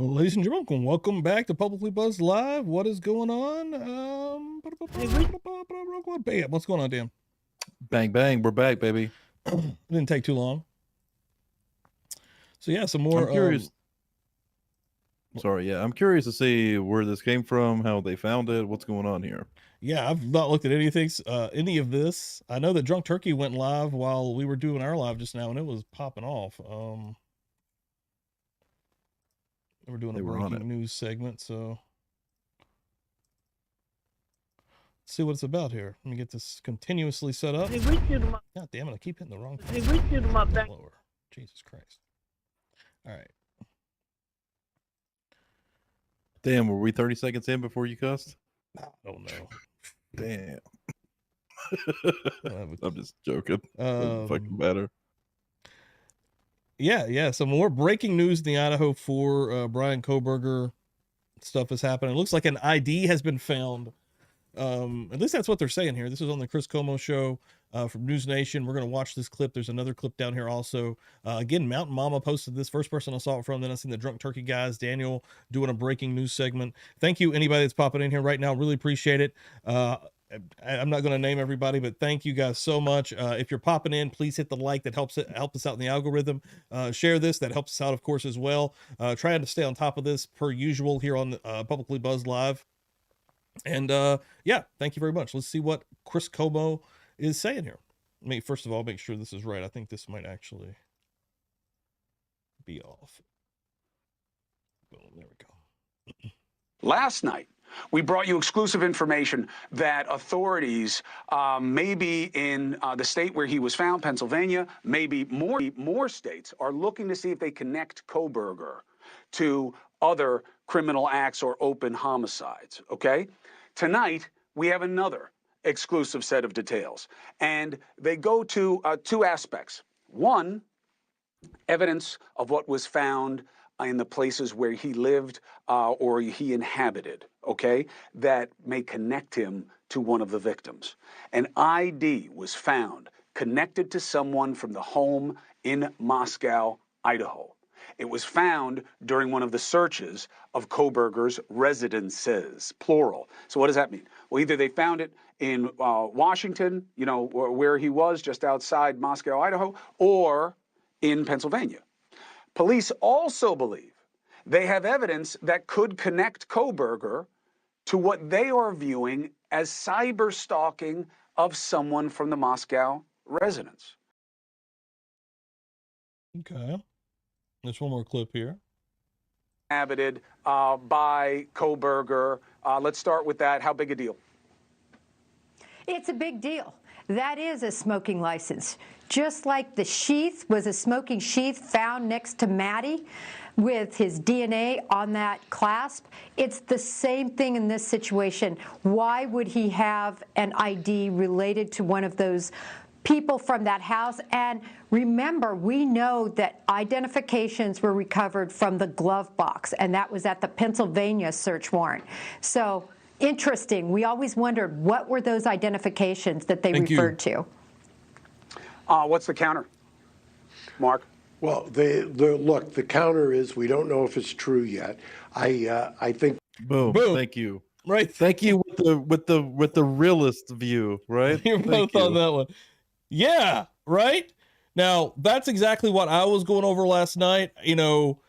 Ladies and gentlemen, welcome back to Publicly Buzzed Live. What is going on? Bam. What's going on, Dan? Bang, bang. We're back, baby. It didn't take too long. So, yeah, some more. I'm curious. I'm curious to see where this came from, how they found it, what's going on here. Yeah, I've not looked at any of this. I know that Drunk Turkey went live while we were doing our live just now, and it was popping off. We're doing a breaking news segment, so let's see what it's about here. Let me get this continuously set up. God damn it, I keep hitting the wrong thing. Lower. Jesus Christ. All right. Damn, were we 30 seconds in before you cussed? I don't know. Damn. I'm just joking. Fucking better. Yeah. Some more breaking news in the Idaho for Bryan Kohberger stuff is happening. It looks like an ID has been found. At least that's what they're saying here. This is on the Chris Como show from News Nation. We're going to watch this clip. There's another clip down here also. Again, Mountain Mama posted this. First person I saw it from. Then I seen the Drunk Turkey guys, Daniel, doing a breaking news segment. Thank you, anybody that's popping in here right now. Really appreciate it. I'm not going to name everybody, but thank you guys so much. If you're popping in, please hit the like. That helps us out in the algorithm. Share this. That helps us out, of course, as well. Trying to stay on top of this per usual here on Publicly Buzzed Live. And yeah, thank you very much. Let's see what Chris Como is saying here. First of all, make sure this is right. I think this might actually be off. Boom, there we go. Last night, we brought you exclusive information that authorities, maybe in the state where he was found, Pennsylvania, maybe more states, are looking to see if they connect Kohberger to other criminal acts or open homicides, okay? Tonight, we have another exclusive set of details, and they go to two aspects. One, evidence of what was found in the places where he lived or he inhabited, okay, that may connect him to one of the victims. An ID was found connected to someone from the home in Moscow, Idaho. It was found during one of the searches of Kohberger's residences, plural. So what does that mean? Well, either they found it in Washington, you know, where he was just outside Moscow, Idaho, or in Pennsylvania. Police also believe they have evidence that could connect Kohberger to what they are viewing as cyber stalking of someone from the Moscow residence. Okay. There's one more clip here. Inhabited by Kohberger. Let's start with that. How big a deal? It's a big deal. That is a smoking license. Just like the sheath was a smoking sheath found next to Maddie with his DNA on that clasp, it's the same thing in this situation. Why would he have an ID related to one of those people from that house? And remember, we know that identifications were recovered from the glove box, and that was at the Pennsylvania search warrant. So interesting. We always wondered, what were those identifications that they referred to? What's the counter, Mark? Well, look, the counter is we don't know if it's true yet. I think. Boom. Thank you. Right. Thank you with the realist view, right? You're both on that one. Yeah, right? Now, that's exactly what I was going over last night, you know,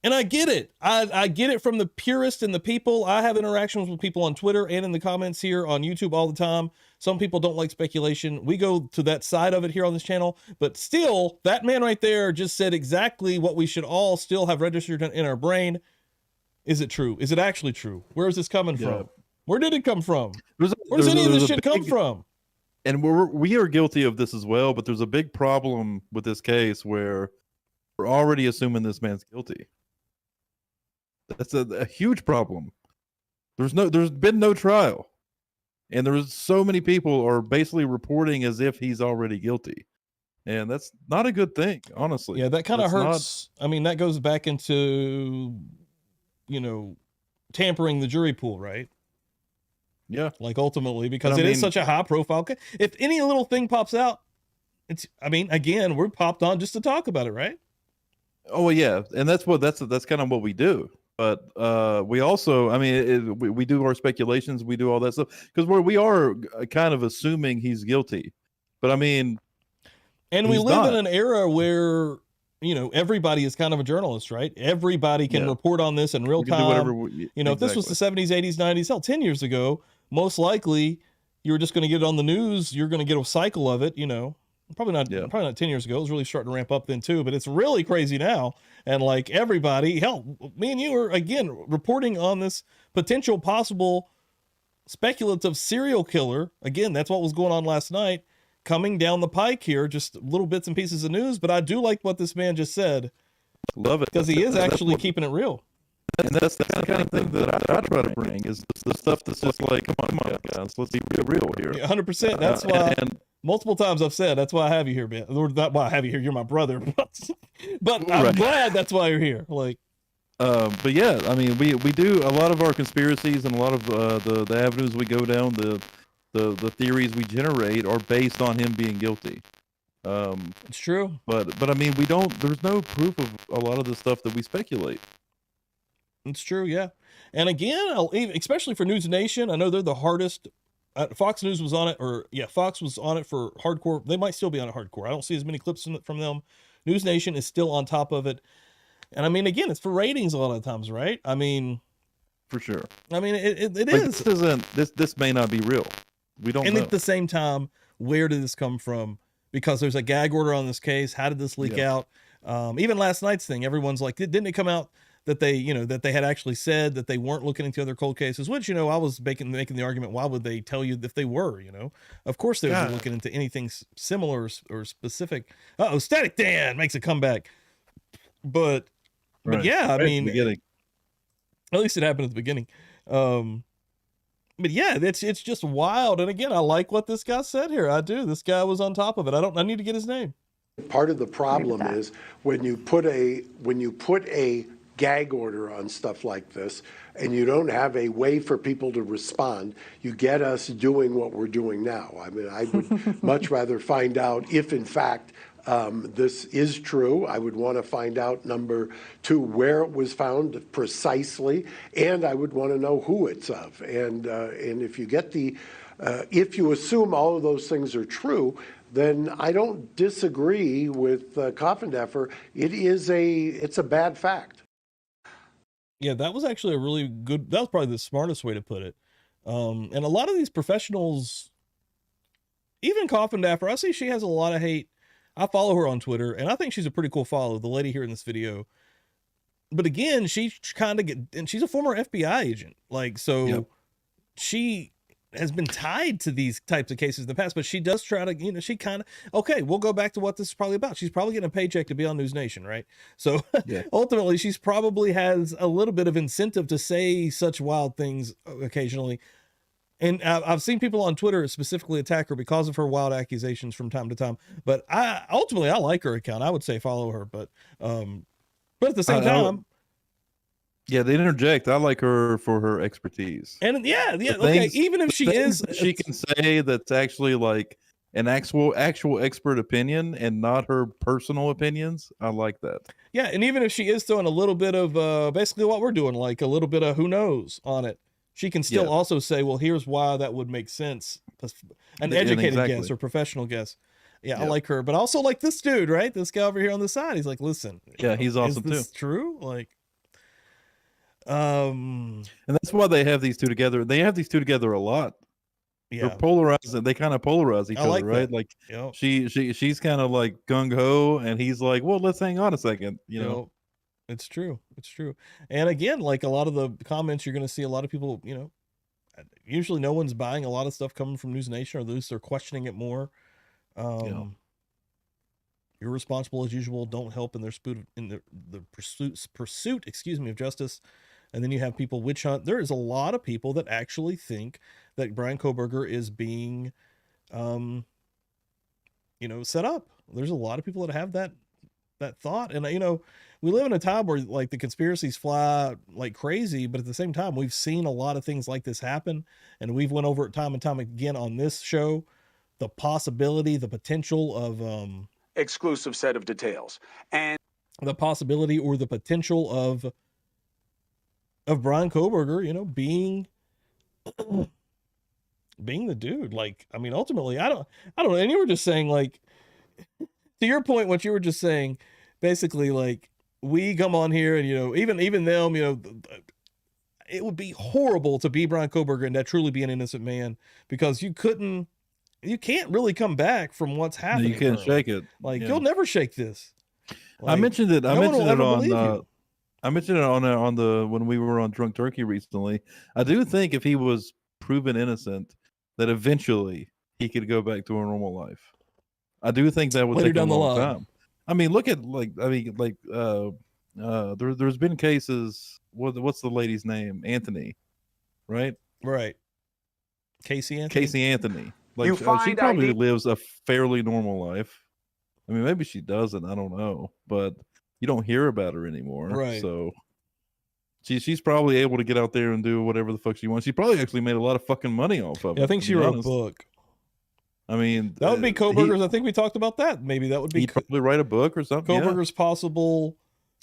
and I get it. I get it from the purist and the people. I have interactions with people on Twitter and in the comments here on YouTube all the time. Some people don't like speculation. We go to that side of it here on this channel, but still, that man right there just said exactly what we should all still have registered in our brain. Is it true? Is it actually true? Where is this coming from? Where did it come from? Where does any of this shit come from? And we are guilty of this as well, but there's a big problem with this case where we're already assuming this man's guilty. That's a huge problem. There's been no trial, and there's so many people are basically reporting as if he's already guilty, and that's not a good thing, honestly. Yeah, that kind of hurts. I mean, that goes back into, you know, tampering the jury pool, right? Yeah, like ultimately, because it is such a high profile. If any little thing pops out, I mean, again, we're popped on just to talk about it, right? Oh yeah, and that's kind of what we do. But we also, I mean, we do our speculations, we do all that stuff because we are kind of assuming he's guilty. But I mean, and we he's live in not. an era where, you know, everybody is kind of a journalist, right? Everybody can Yeah. report on this in real We can do whatever time. You know, if this was the 70s, 80s, 90s, hell, 10 years ago, most likely you were just going to get it on the news. You're going to get a cycle of it, you know. Probably not 10 years ago. It was really starting to ramp up then too, but it's really crazy now. And like everybody, hell, me and you are again reporting on this potential possible speculative serial killer. Again, that's what was going on last night, coming down the pike here, just little bits and pieces of news. But I do like what this man just said. Love it. Because he is actually keeping it real. And that's the kind of thing that I try to bring is the stuff that's just like, come on, guys, let's be real here. 100%. That's why multiple times I've said, that's why I have you here, man. Or not why I have you here. You're my brother. But I'm glad that's why you're here. Like, but yeah, I mean, we do a lot of our conspiracies and a lot of the avenues we go down, the theories we generate are based on him being guilty. It's true. But I mean, there's no proof of a lot of the stuff that we speculate. It's true, yeah. And again, especially for News Nation, I know they're the hardest. Fox News was on it, Fox was on it for hardcore. They might still be on it hardcore. I don't see as many clips from them. News Nation is still on top of it. And I mean, again, it's for ratings a lot of times, right? I mean, for sure. I mean, it is. This may not be real. We don't know. And at the same time, where did this come from? Because there's a gag order on this case. How did this leak out? Even last night's thing, everyone's like, didn't it come out that they, you know, that they had actually said that they weren't looking into other cold cases, which, you know, I was making the argument, why would they tell you if they were, you know? Of course they would be looking into anything similar or specific. Uh-oh, Static Dan makes a comeback. But yeah, I mean, at least it happened at the beginning. But yeah, it's just wild. And again, I like what this guy said here. I do. This guy was on top of it. I need to get his name. Part of the problem is when you put a gag order on stuff like this and you don't have a way for people to respond, you get us doing what we're doing now. I mean, I would much rather find out if in fact this is true. I would want to find out, number two, where it was found precisely, and I would want to know who it's of. And if you get if you assume all of those things are true, then I don't disagree with Coffindeffer. It's a bad fact. Yeah, that was actually a really good, that was probably the smartest way to put it. And a lot of these professionals, even Coffindeffer, I see she has a lot of hate. I follow her on Twitter, and I think she's a pretty cool follow, the lady here in this video. But again, she kind of and she's a former FBI agent. Like, so she has been tied to these types of cases in the past, but she does try to, you know, she kind of, okay, we'll go back to what this is probably about. She's probably getting a paycheck to be on News Nation, right? So ultimately, she's probably has a little bit of incentive to say such wild things occasionally. And I've seen people on Twitter specifically attack her because of her wild accusations from time to time. But ultimately, I like her account. I would say follow her. But at the same time, yeah, they interject. I like her for her expertise. And okay. Even if she is, she can say that's actually like an actual expert opinion and not her personal opinions. I like that. Yeah, and even if she is throwing a little bit of basically what we're doing, like a little bit of who knows on it, she can still also say, well, here's why that would make sense. An educated guess or professional guess. Yeah, I like her, but I also like this dude, right? This guy over here on the side. He's like, listen, yeah, he's awesome is this true? Like, and that's why they have these two together. They have these two together a lot. Yeah, they're polarized. They kind of polarize each other, right? Like, she's kind of like gung ho, and he's like, well, let's hang on a second, you know. It's true. It's true. And again, like a lot of the comments, you're going to see a lot of people, you know, usually no one's buying a lot of stuff coming from News Nation, or at least they're questioning it more. You're responsible as usual. Don't help in the pursuit, excuse me, of justice. And then you have people witch hunt. There is a lot of people that actually think that Bryan Kohberger is being, you know, set up. There's a lot of people that have that thought. And, you know, we live in a time where like the conspiracies fly like crazy, but at the same time, we've seen a lot of things like this happen. And we've went over it time and time again on this show, the possibility, the potential of, exclusive set of details, and the possibility or the potential of of Bryan Kohberger, you know, being the dude. Like, I mean, ultimately, I don't know. And you were just saying, like, to your point, what you were just saying, basically, like, we come on here and, you know, even them, you know, it would be horrible to be Bryan Kohberger and that truly be an innocent man, because you can't really come back from what's No, happening. you can't currently. shake it. Like, Yeah. you'll never shake this. I Like, mentioned it. I no one mentioned will it ever on. believe you. I mentioned it on the when we were on Drunk Turkey recently. I do think if he was proven innocent, that eventually he could go back to a normal life. I do think that would Later take a down the long line. time. I mean, look at there's been cases. What's the lady's name? Anthony, right? Right. Casey Anthony. Like, You she find probably ID lives a fairly normal life. I mean, maybe she doesn't. I don't know, but you don't hear about her anymore. Right. So she's probably able to get out there and do whatever the fuck she wants. She probably actually made a lot of fucking money off of it. Yeah, I think to she be wrote honest. a book. I mean, That would be Kohberger's. I think we talked about that. Maybe that would be he'd probably write a book or something. Yeah. Kohberger's possible.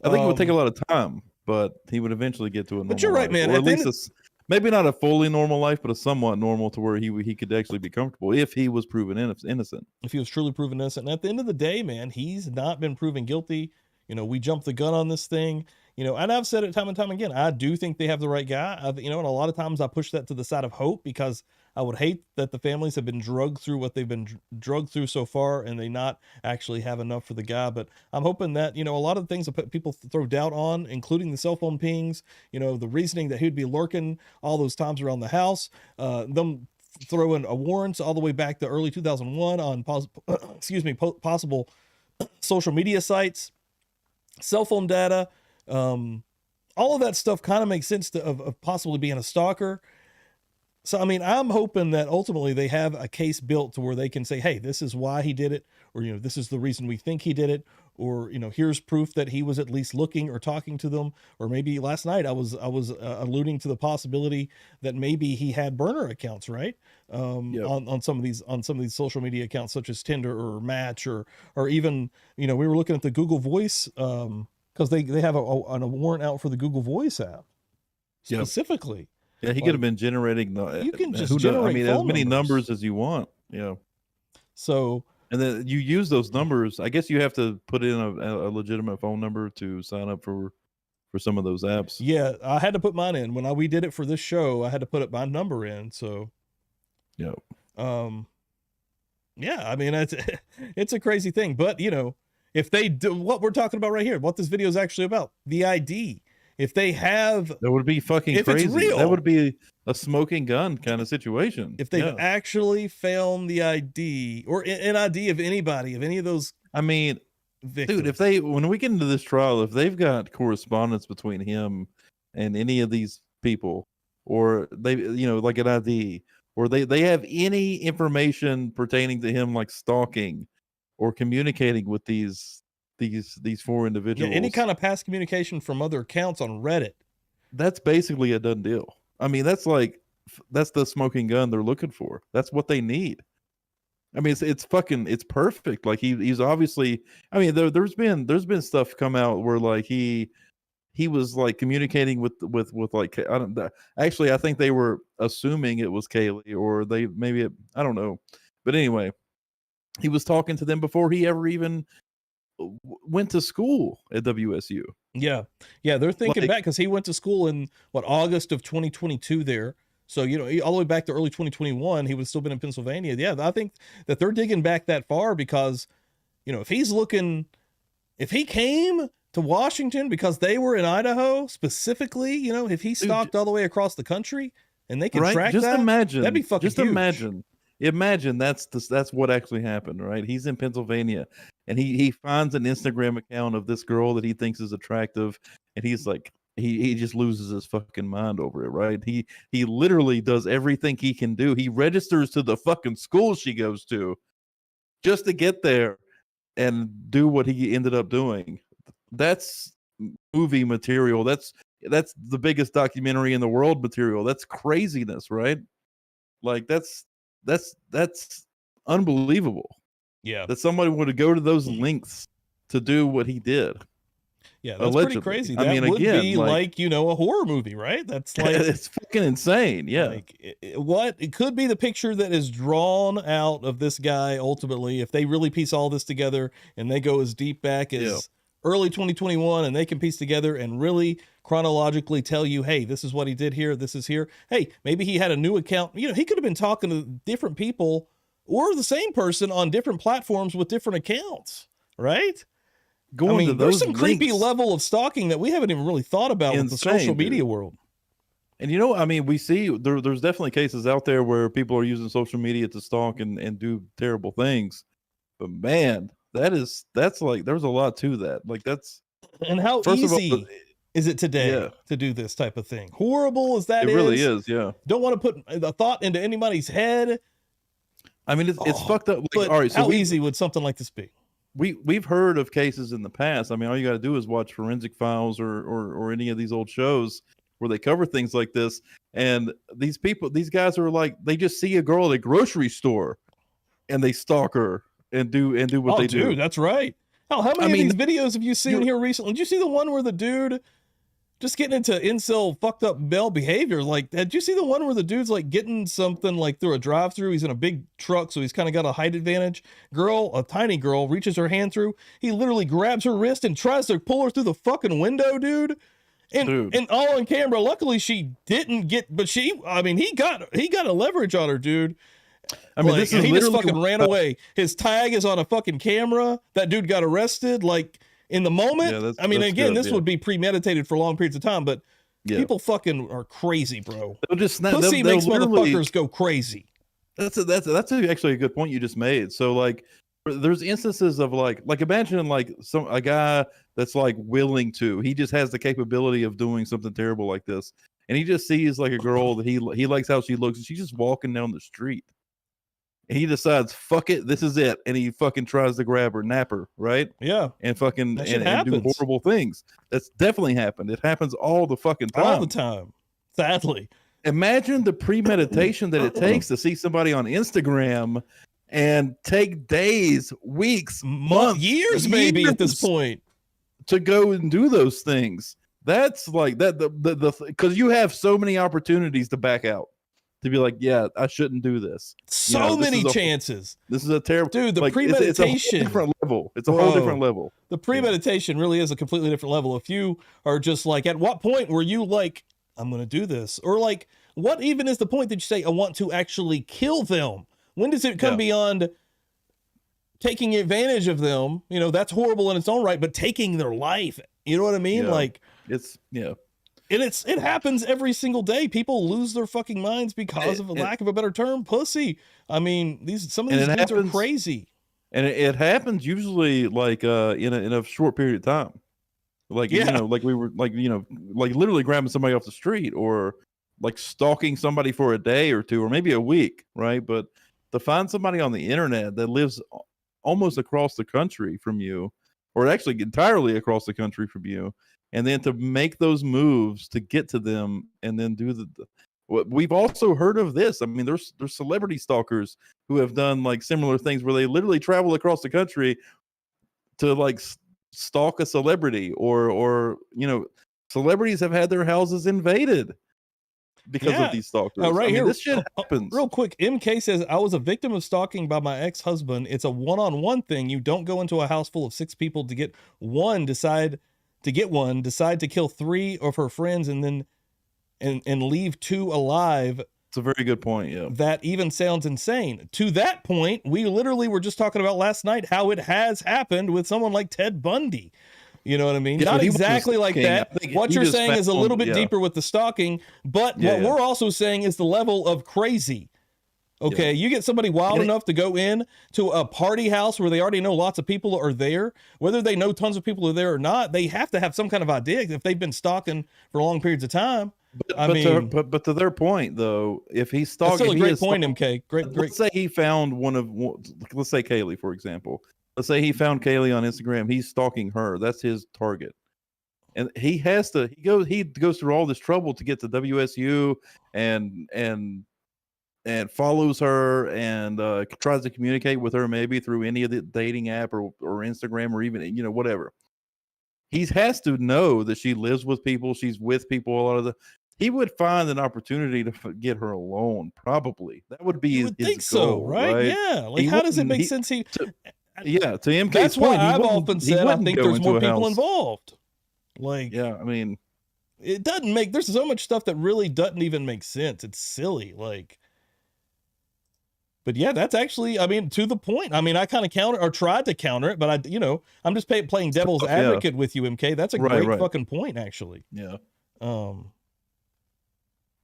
I think it would take a lot of time, but he would eventually get to a normal But you're right, life. man. Or At at the least maybe not a fully normal life, but a somewhat normal to where he could actually be comfortable if he was proven innocent. If he was truly proven innocent. And at the end of the day, man, he's not been proven guilty. You know, we jumped the gun on this thing. You know, and I've said it time and time again. I do think they have the right guy. You know, and a lot of times I push that to the side of hope, because I would hate that the families have been drugged through what they've been drugged through so far, and they not actually have enough for the guy. But I'm hoping that, you know, a lot of the things that people throw doubt on, including the cell phone pings, you know, the reasoning that he'd be lurking all those times around the house, them throwing a warrants all the way back to early 2001 on possible social media sites, cell phone data, all of that stuff kind of makes sense of possibly being a stalker. So, I mean, I'm hoping that ultimately they have a case built to where they can say, hey, this is why he did it, or, you know, this is the reason we think he did it, or, you know, here's proof that he was at least looking or talking to them. Or maybe last night I was alluding to the possibility that maybe he had burner accounts, right? On some of these social media accounts, such as Tinder or Match, or even, you know, we were looking at the Google Voice, because they have a warrant out for the Google Voice app specifically. Yeah, he could have been generating. You can just I generate mean, as phone many numbers. numbers as you want. Yeah. So, and then you use those numbers. I guess you have to put in a legitimate phone number to sign up for some of those apps. Yeah, I had to put mine in when we did it for this show. I had to put my number in. So, yeah. Yeah, I mean, it's a crazy thing, but, you know, if they do what we're talking about right here, what this video is actually about, the ID. If they have, that would be fucking if crazy. It's real, that would be a smoking gun kind of situation. If they've actually found the ID or an ID of anybody, of any of those. I mean, victims. Dude, when we get into this trial, if they've got correspondence between him and any of these people, or they, you know, like an ID, or they have any information pertaining to him, like stalking or communicating with these four individuals, any kind of past communication from other accounts on Reddit, that's basically a done deal. I mean, that's the smoking gun they're looking for. That's what they need. I mean, it's perfect. Like he's obviously. I mean, there's been stuff come out where like he was like communicating with like, actually I think they were assuming it was Kaylee, or I don't know, but anyway, he was talking to them before he ever even went to school at WSU. Yeah, they're thinking back because he went to school in August of 2022 there. So, you know, all the way back to early 2021, he would have still been in Pennsylvania. Yeah, I think that they're digging back that far because, you know, if he came to Washington because they were in Idaho specifically, you know, if he stalked all the way across the country and they can track just that, imagine, that'd be fucking huge. Imagine that's what actually happened, right? He's in Pennsylvania and he finds an Instagram account of this girl that he thinks is attractive, and he's like, he just loses his fucking mind over it, right? He literally does everything he can do. He registers to the fucking school she goes to just to get there and do what he ended up doing. That's movie material. That's the biggest documentary in the world material. That's craziness, right? Like that's unbelievable. Yeah. That somebody would go to those lengths to do what he did. Yeah, that's allegedly. pretty crazy. I That mean, would again, be like, you know, a horror movie, right? That's like it's fucking insane. Yeah. like what it could be the picture that is drawn out of this guy ultimately if they really piece all this together and they go as deep back as early 2021 and they can piece together and really chronologically tell you, hey, this is what he did here, this is here. Hey, maybe he had a new account. You know, he could have been talking to different people or the same person on different platforms with different accounts, right? Going to there's those some creepy links, level of stalking that we haven't even really thought about with the Insane, social media dude. world. And you know, I mean, we see there's definitely cases out there where people are using social media to stalk and do terrible things. But man, that's like there's a lot to that. Like that's And how first easy of all, is it today to do this type of thing? Horrible as that it really is. Yeah. Don't want to put a thought into anybody's head. I mean, it's fucked up. Like, But all right, so how easy would something like this be? we've heard of cases in the past. I mean, all you got to do is watch Forensic Files or any of these old shows where they cover things like this. And these guys are like, they just see a girl at a grocery store and they stalk her and do what they do. That's right. Hell, how many of these videos have you seen here recently? Did you see the one where the dude just getting into incel fucked up male behavior? Like, did you see the one where the dude's like getting something like through a drive-through? He's in a big truck, so he's kind of got a height advantage. A tiny girl, reaches her hand through. He literally grabs her wrist and tries to pull her through the fucking window, dude. And all on camera. Luckily, she didn't get, but he got a leverage on her, dude. I mean, like, he just fucking ran away. His tag is on a fucking camera. That dude got arrested. Like, in the moment, this would be premeditated for long periods of time, but people fucking are crazy, bro. They'll just Pussy makes motherfuckers go crazy. That's actually a good point you just made. So like, there's instances of like imagine like a guy that's like willing to, he just has the capability of doing something terrible like this, and he just sees like a girl that he likes how she looks, and she's just walking down the street. And he decides, fuck it, this is it. And he fucking tries to grab her, nap her, right? Yeah. And fucking and do horrible things. That's definitely happened. It happens all the fucking time. All the time. Sadly. Imagine the premeditation that it takes to see somebody on Instagram and take days, weeks, months, years maybe at this point to go and do those things. That's like that because you have so many opportunities to back out. To be like, yeah, I shouldn't do this. So many chances. This is a terrible, dude. The premeditation, it's a different level. It's a whole different level. The premeditation really is a completely different level. If you are just like, at what point were you like, I'm going to do this, or like, what even is the point that you say I want to actually kill them? When does it come beyond taking advantage of them? You know, that's horrible in its own right, but taking their life. You know what I mean? Like, it's And it happens every single day. People lose their fucking minds because of a lack of a better term, pussy. I mean, some of these dudes are crazy. And it happens usually like in a short period of time. Like you know, like we were like, you know, like literally grabbing somebody off the street or like stalking somebody for a day or two or maybe a week, right? But to find somebody on the internet that lives almost across the country from you, or actually entirely across the country from you, and then to make those moves to get to them and then do we've also heard of this. I mean, there's celebrity stalkers who have done like similar things where they literally travel across the country to like stalk a celebrity or, you know, celebrities have had their houses invaded because of these stalkers. This shit happens. Real quick, MK says, I was a victim of stalking by my ex-husband. It's a one-on-one thing. You don't go into a house full of 6 people to get one, decide to kill 3 of her friends and then and leave 2 alive. It's a very good point. Yeah. That even sounds insane. To that point, we literally were just talking about last night how it has happened with someone like Ted Bundy. You know what I mean? Yeah, not exactly like that. What you're saying is a little bit deeper with the stalking, but what we're also saying is the level of crazy. Okay, you get somebody wild enough to go in to a party house where they already know lots of people are there, whether they know tons of people are there or not, they have to have some kind of idea if they've been stalking for long periods of time. But to their point though, if he's stalking, that's still a great point, MK. Great. Let's say he found let's say Kaylee, for example. Let's say he found Kaylee on Instagram. He's stalking her. That's his target. And he goes through all this trouble to get to WSU and follows her and tries to communicate with her maybe through any of the dating app or Instagram or even, you know, whatever. he has to know that she lives with people, she's with people a lot of the. He would find an opportunity to get her alone. Probably that would be You his, would think his so, goal, right? right? Yeah. Like, He how does it wouldn't- make he- sense? to MK's That's point, why he I've wouldn't- often he said I wouldn't think go there's into more a people house. involved. Like, Yeah, I mean, it doesn't make, there's so much stuff that really doesn't even make sense. It's silly. Like, but yeah, that's actually, I mean, to the point. I mean, I kind of counter or tried to counter it, but I'm just playing devil's yeah. advocate with you, MK. That's a Right, great fucking point, actually. yeah.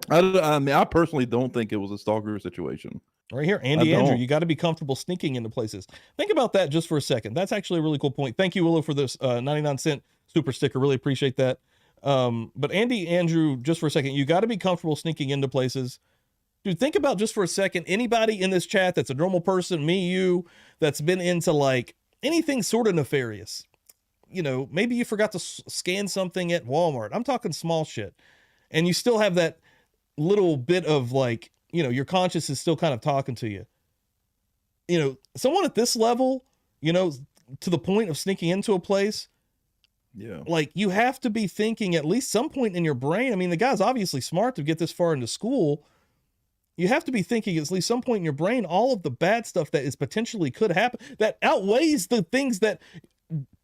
I mean, I personally don't think it was a stalker situation. Right here, Andy Andrew, you got to be comfortable sneaking into places. Think about that just for a second. That's actually a really cool point. Thank you, Willow, for this 99-cent super sticker. Really appreciate that. But Andy Andrew, just for a second, you got to be comfortable sneaking into places. Dude, think about just for a second, anybody in this chat that's a normal person, me, you, that's been into like anything sort of nefarious. You know, maybe you forgot to scan something at Walmart. I'm talking small shit. And you still have that little bit of like, you know, your conscience is still kind of talking to you. You know, someone at this level, you know, to the point of sneaking into a place, Yeah. like you have to be thinking at least some point in your brain. I mean, the guy's obviously smart to get this far into school. You have to be thinking at least some point in your brain, all of the bad stuff that is potentially could happen that outweighs the things that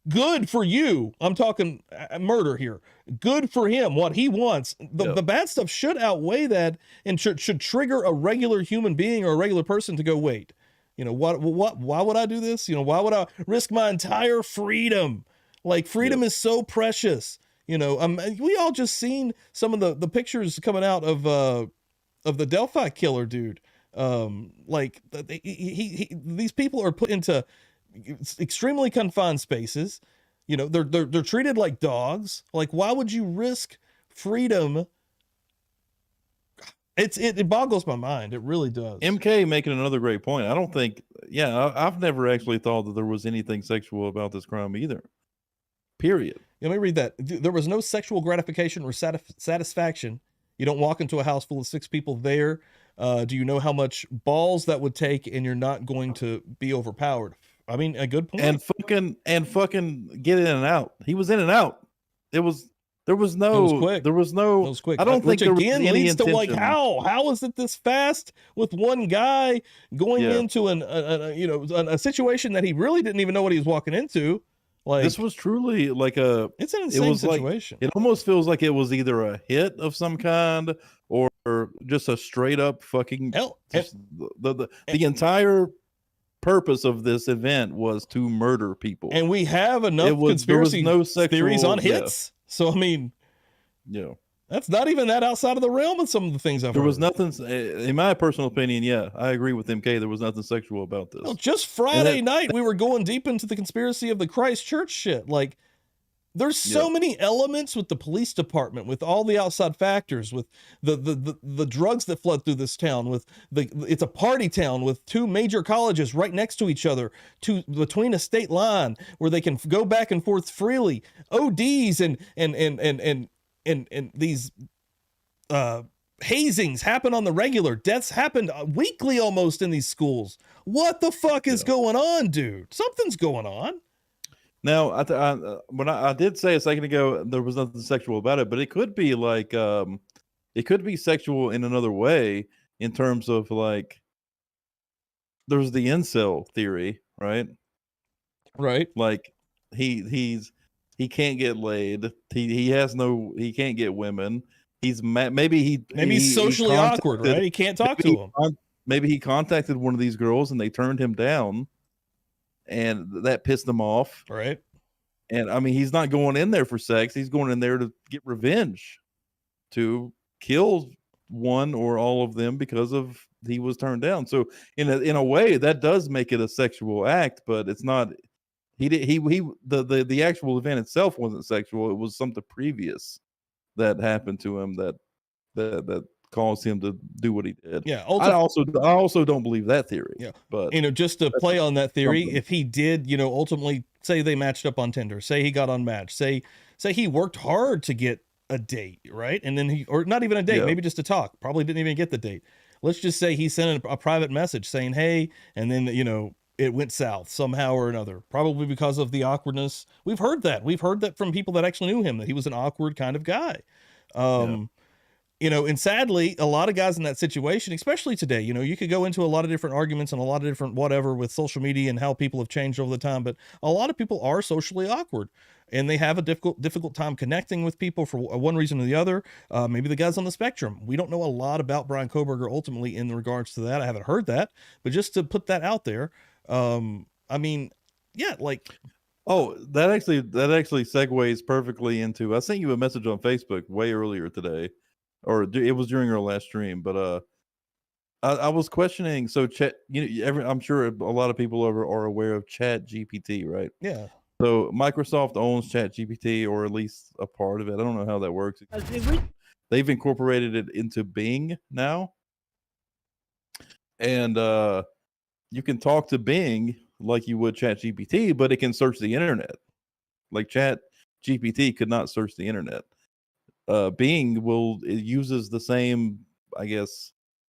good for you. I'm talking murder here. Good for him, what he wants. The bad stuff should outweigh that and should trigger a regular human being or a regular person to go, wait, you know, why would I do this? You know, why would I risk my entire freedom? Like freedom is so precious. You know, we all just seen some of the pictures coming out of the Delphi killer dude. Like these people are put into extremely confined spaces. You know, they're treated like dogs. Like, why would you risk freedom? It boggles my mind. It really does. MK making another great point. I don't think, I've never actually thought that there was anything sexual about this crime either. Period. Let me read that. There was no sexual gratification or satisfaction. You don't walk into a house full of 6 people there. Do you know how much balls that would take, and you're not going to be overpowered? I mean, a good point. And fucking get in and out. He was in and out. There was quick. It was quick. I don't think there was any leads intention. to like how is it this fast with one guy going into a situation that he really didn't even know what he was walking into. Like, this was truly like it's an insane situation. It almost feels like it was either a hit of some kind or just a straight up fucking the entire purpose of this event was to murder people. And we have enough conspiracy theories on hits. So I mean, that's not even that outside of the realm of some of the things I've heard. There was nothing, in my personal opinion, I agree with MK. There was nothing sexual about this. Well, just Friday night, we were going deep into the conspiracy of the Christ Church shit. Like, there's so many elements with the police department, with all the outside factors, with the drugs that flood through this town, with it's a party town with 2 major colleges right next to each other, between a state line where they can go back and forth freely, ODs and these hazings happen on the regular. Deaths happened weekly almost in these schools. What the fuck is going on, dude? Something's going on. Now, when I did say a second ago there was nothing sexual about it, but it could be like it could be sexual in another way, in terms of like there's the incel theory, right? Right. Like he can't get laid. He can't get women. He's maybe he's socially awkward, right? He can't talk to them. Maybe he contacted one of these girls and they turned him down, and that pissed him off. Right. And I mean, he's not going in there for sex. He's going in there to get revenge, to kill one or all of them because of he was turned down. So in a way, that does make it a sexual act, but it's not. The actual event itself wasn't sexual. It was something previous that happened to him that caused him to do what he did. Yeah. I also don't believe that theory. Yeah. But just to play on that theory, if he did, ultimately say they matched up on Tinder, say he got unmatched, say he worked hard to get a date, right? And then or not even a date, maybe just to talk, probably didn't even get the date. Let's just say he sent a private message saying, hey, and then, it went south somehow or another, probably because of the awkwardness. We've heard that from people that actually knew him, that he was an awkward kind of guy. You know, and sadly, a lot of guys in that situation, especially today, you know, you could go into a lot of different arguments and a lot of different whatever with social media and how people have changed over the time, but a lot of people are socially awkward and they have a difficult time connecting with people for one reason or the other. Maybe the guy's on the spectrum. We don't know a lot about Bryan Kohberger ultimately in regards to that. I haven't heard that, but just to put that out there, I mean, yeah, like, oh, that actually segues perfectly into, I sent you a message on Facebook way earlier today, or it was during our last stream, but I was questioning. So chat, you know, I'm sure a lot of people are aware of Chat GPT, right? yeah. So Microsoft owns Chat GPT, or at least a part of it. I don't know how that works. They've incorporated it into Bing now, and you can talk to Bing like you would Chat GPT, but it can search the internet. Like Chat GPT could not search the internet. Bing it uses the same, I guess,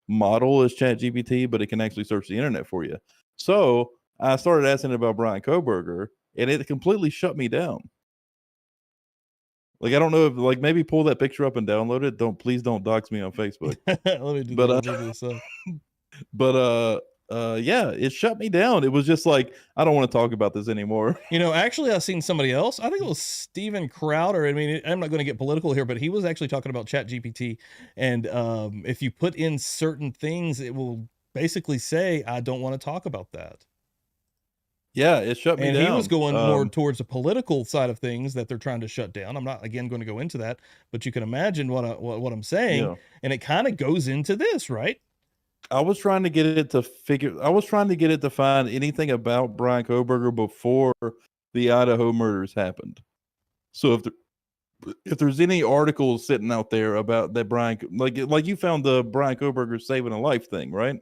model as Chat GPT, but it can actually search the internet for you. So I started asking about Bryan Kohberger, and it completely shut me down. Like, I don't know if, like, maybe pull that picture up and download it. Please don't dox me on Facebook. Let me do But, that. Let me do this up. But yeah, it shut me down. It was just like, I don't want to talk about this anymore. You know, actually, I've seen somebody else. I think it was Steven Crowder. I mean, I'm not going to get political here, but he was actually talking about Chat GPT. And if you put in certain things, it will basically say, I don't want to talk about that. Yeah, it shut me and down. He was going more towards the political side of things that they're trying to shut down. I'm not, again, going to go into that, but you can imagine what I'm saying. Yeah. And it kind of goes into this, right? I was trying to get it to find anything about Bryan Kohberger before the Idaho murders happened. So if there's any articles sitting out there about that Bryan, like you found the Bryan Kohberger saving a life thing, right?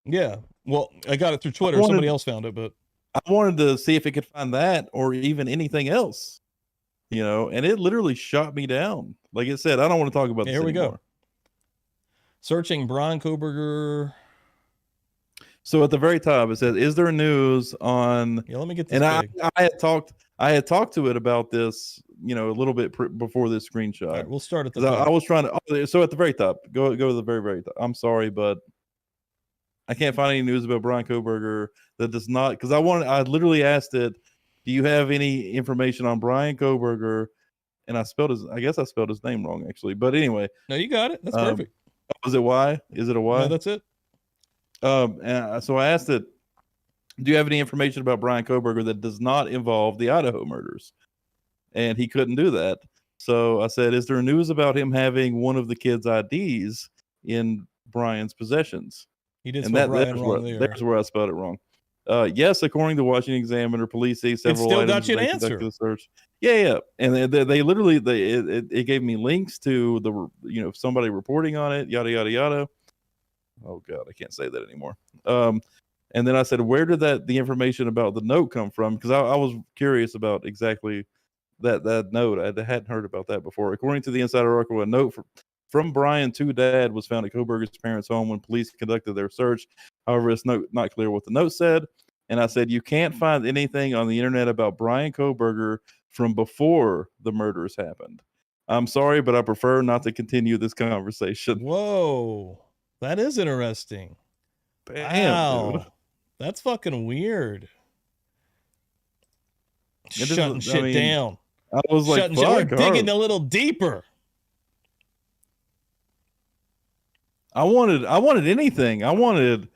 Yeah. Well, I got it through Twitter. Somebody else found it, but I wanted to see if it could find that or even anything else, you know, and it literally shot me down. Like it said, I don't want to talk about this anymore. Here we go. Searching Bryan Kohberger. So at the very top it says, "Is there news on?" Yeah, let me get this. And I had talked to it about this, you know, a little bit before this screenshot. All right, we'll start at the top. I was trying to. So at the very top, go to the very top. I'm sorry, but I can't find any news about Bryan Kohberger that does not, because I literally asked it, do you have any information on Bryan Kohberger? And I guess I spelled his name wrong actually. But anyway. No, you got it. That's perfect. Was it Y? Is it a Y? No, that's it. And so I asked it, do you have any information about Bryan Kohberger that does not involve the Idaho murders? And he couldn't do that. So I said, is there news about him having one of the kids' IDs in Bryan's possessions? He did spell Bryan wrong there. There's where I spelled it wrong. Yes, according to Washington Examiner, police see several still items got you an answer. The search. Yeah. And they literally it gave me links to the, you know, somebody reporting on it, yada yada yada. Oh God, I can't say that anymore. And then I said, where did the information about the note come from? Because I was curious about exactly that note. I hadn't heard about that before. According to the Insider article, a note from Bryan to Dad was found at Kohberger's parents' home when police conducted their search. However, it's not clear what the note said. And I said, you can't find anything on the internet about Bryan Kohberger from before the murders happened. I'm sorry, but I prefer not to continue this conversation. Whoa, that is interesting. Damn, wow, dude. That's fucking weird. Shutting shit down. I was like, we're digging a little deeper. I wanted anything. I wanted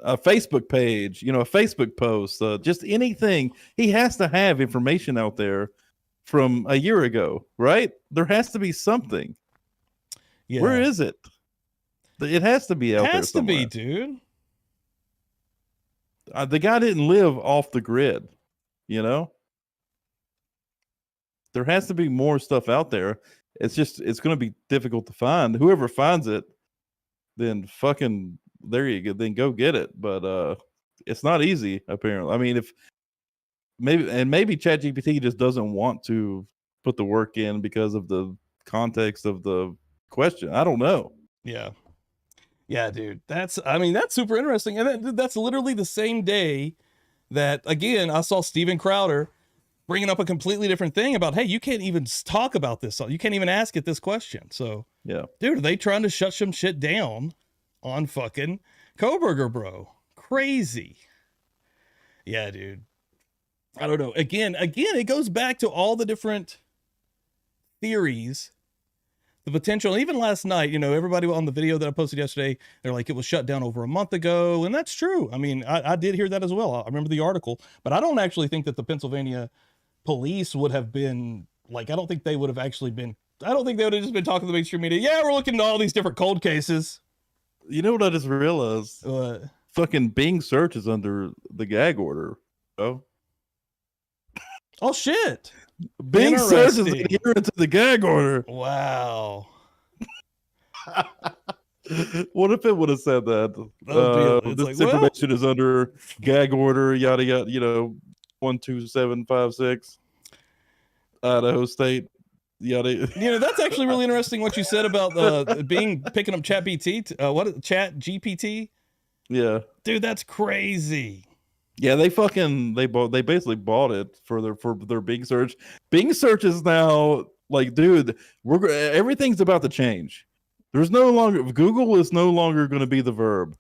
a Facebook page, you know, a Facebook post, just anything. He has to have information out there from a year ago, right? There has to be something. Yeah. Where is it? It has to be out there somewhere. Has to be, dude. The guy didn't live off the grid, you know? There has to be more stuff out there. It's going to be difficult to find. Whoever finds it, then fucking there you go. Then go get it. But it's not easy, apparently. I mean, maybe ChatGPT just doesn't want to put the work in because of the context of the question. I don't know. Yeah, dude. That's super interesting. And that's literally the same day that, again, I saw Steven Crowder bringing up a completely different thing about, hey, you can't even talk about this. You can't even ask it this question. So, Yeah. dude, are they trying to shut some shit down on fucking Kohberger, bro? Crazy. Yeah, dude. I don't know. Again, it goes back to all the different theories, the potential. Even last night, everybody on the video that I posted yesterday, they're like, it was shut down over a month ago. And that's true. I mean, I did hear that as well. I remember the article, but I don't actually think that the Pennsylvania police would have been like, I don't think they would have just been talking to the mainstream media. Yeah, we're looking at all these different cold cases. You know what I just realized? Fucking Bing search is under the gag order. Oh shit. Bing search is adherent to the gag order. Wow. What if it would have said that? This information is under gag order, yada yada, 12756, Idaho State, yada. That's actually really interesting what you said about Bing picking up Chat GPT. Yeah, dude, that's crazy. Yeah, they basically bought it for their Bing search. Bing search is now like, dude, everything's about to change. Google is no longer going to be the verb.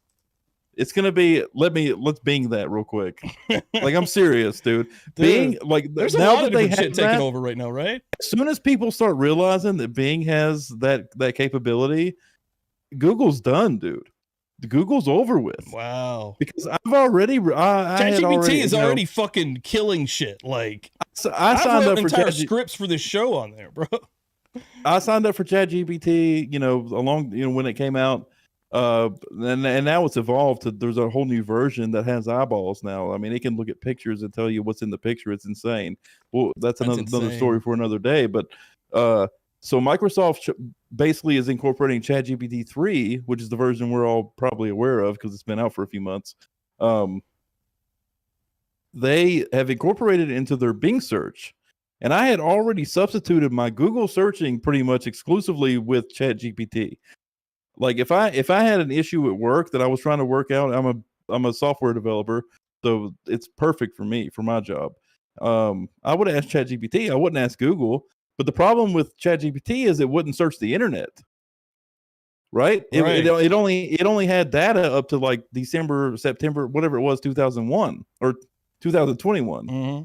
It's going to be, let's Bing that real quick. Like, I'm serious, dude. Bing, like, there's now a lot that of they different shit taking over right now, right? As soon as people start realizing that Bing has that capability, Google's done, dude. Google's over with. Wow. Because ChatGPT is already fucking killing shit. Like, I signed up for entire scripts for this show on there, bro. I signed up for ChatGPT, when it came out. And now it's evolved to, there's a whole new version that has eyeballs now. I mean, it can look at pictures and tell you what's in the picture. It's insane. Well, that's another story for another day. But so Microsoft basically is incorporating ChatGPT 3, which is the version we're all probably aware of because it's been out for a few months. They have incorporated it into their Bing search. And I had already substituted my Google searching pretty much exclusively with ChatGPT. Like, if I had an issue at work that I was trying to work out, I'm a software developer, so it's perfect for me, for my job. I would ask ChatGPT. I wouldn't ask Google. But the problem with ChatGPT is it wouldn't search the internet. Right? It only had data up to like December, September, whatever it was, 2001 or 2021. Mm-hmm.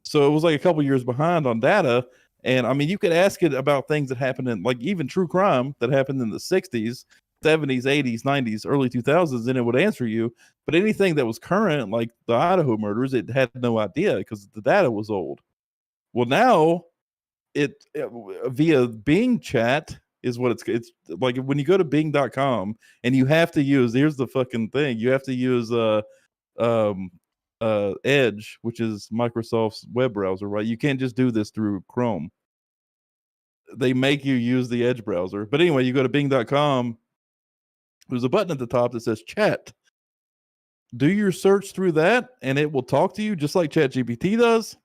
So it was like a couple years behind on data. And I mean, you could ask it about things that happened in, like, even true crime that happened in the 60s, 70s, 80s, 90s, early 2000s, and it would answer you. But anything that was current, like the Idaho murders, it had no idea because the data was old. Well, now it via Bing chat is what it's like. When you go to bing.com and you have to use, here's the fucking thing, you have to use Edge, which is Microsoft's web browser, right? You can't just do this through Chrome. They make you use the Edge browser. But anyway, you go to bing.com, there's a button at the top that says chat. Do your search through that and it will talk to you just like ChatGPT does.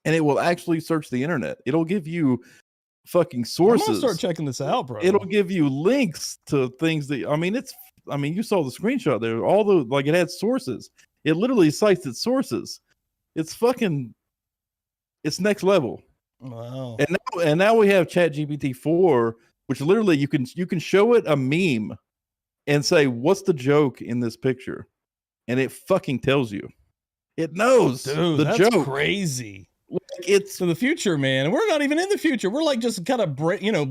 And it will actually search the internet. It'll give you fucking sources. I'm gonna start checking this out, bro. It'll give you links to things that, you saw the screenshot there. It had sources. It literally cites its sources. It's next level. Wow. And now we have ChatGPT 4, which literally you can show it a meme and say, what's the joke in this picture? And it fucking tells you. It knows the joke. That's crazy. It's to the future, man. We're not even in the future. We're like just kind of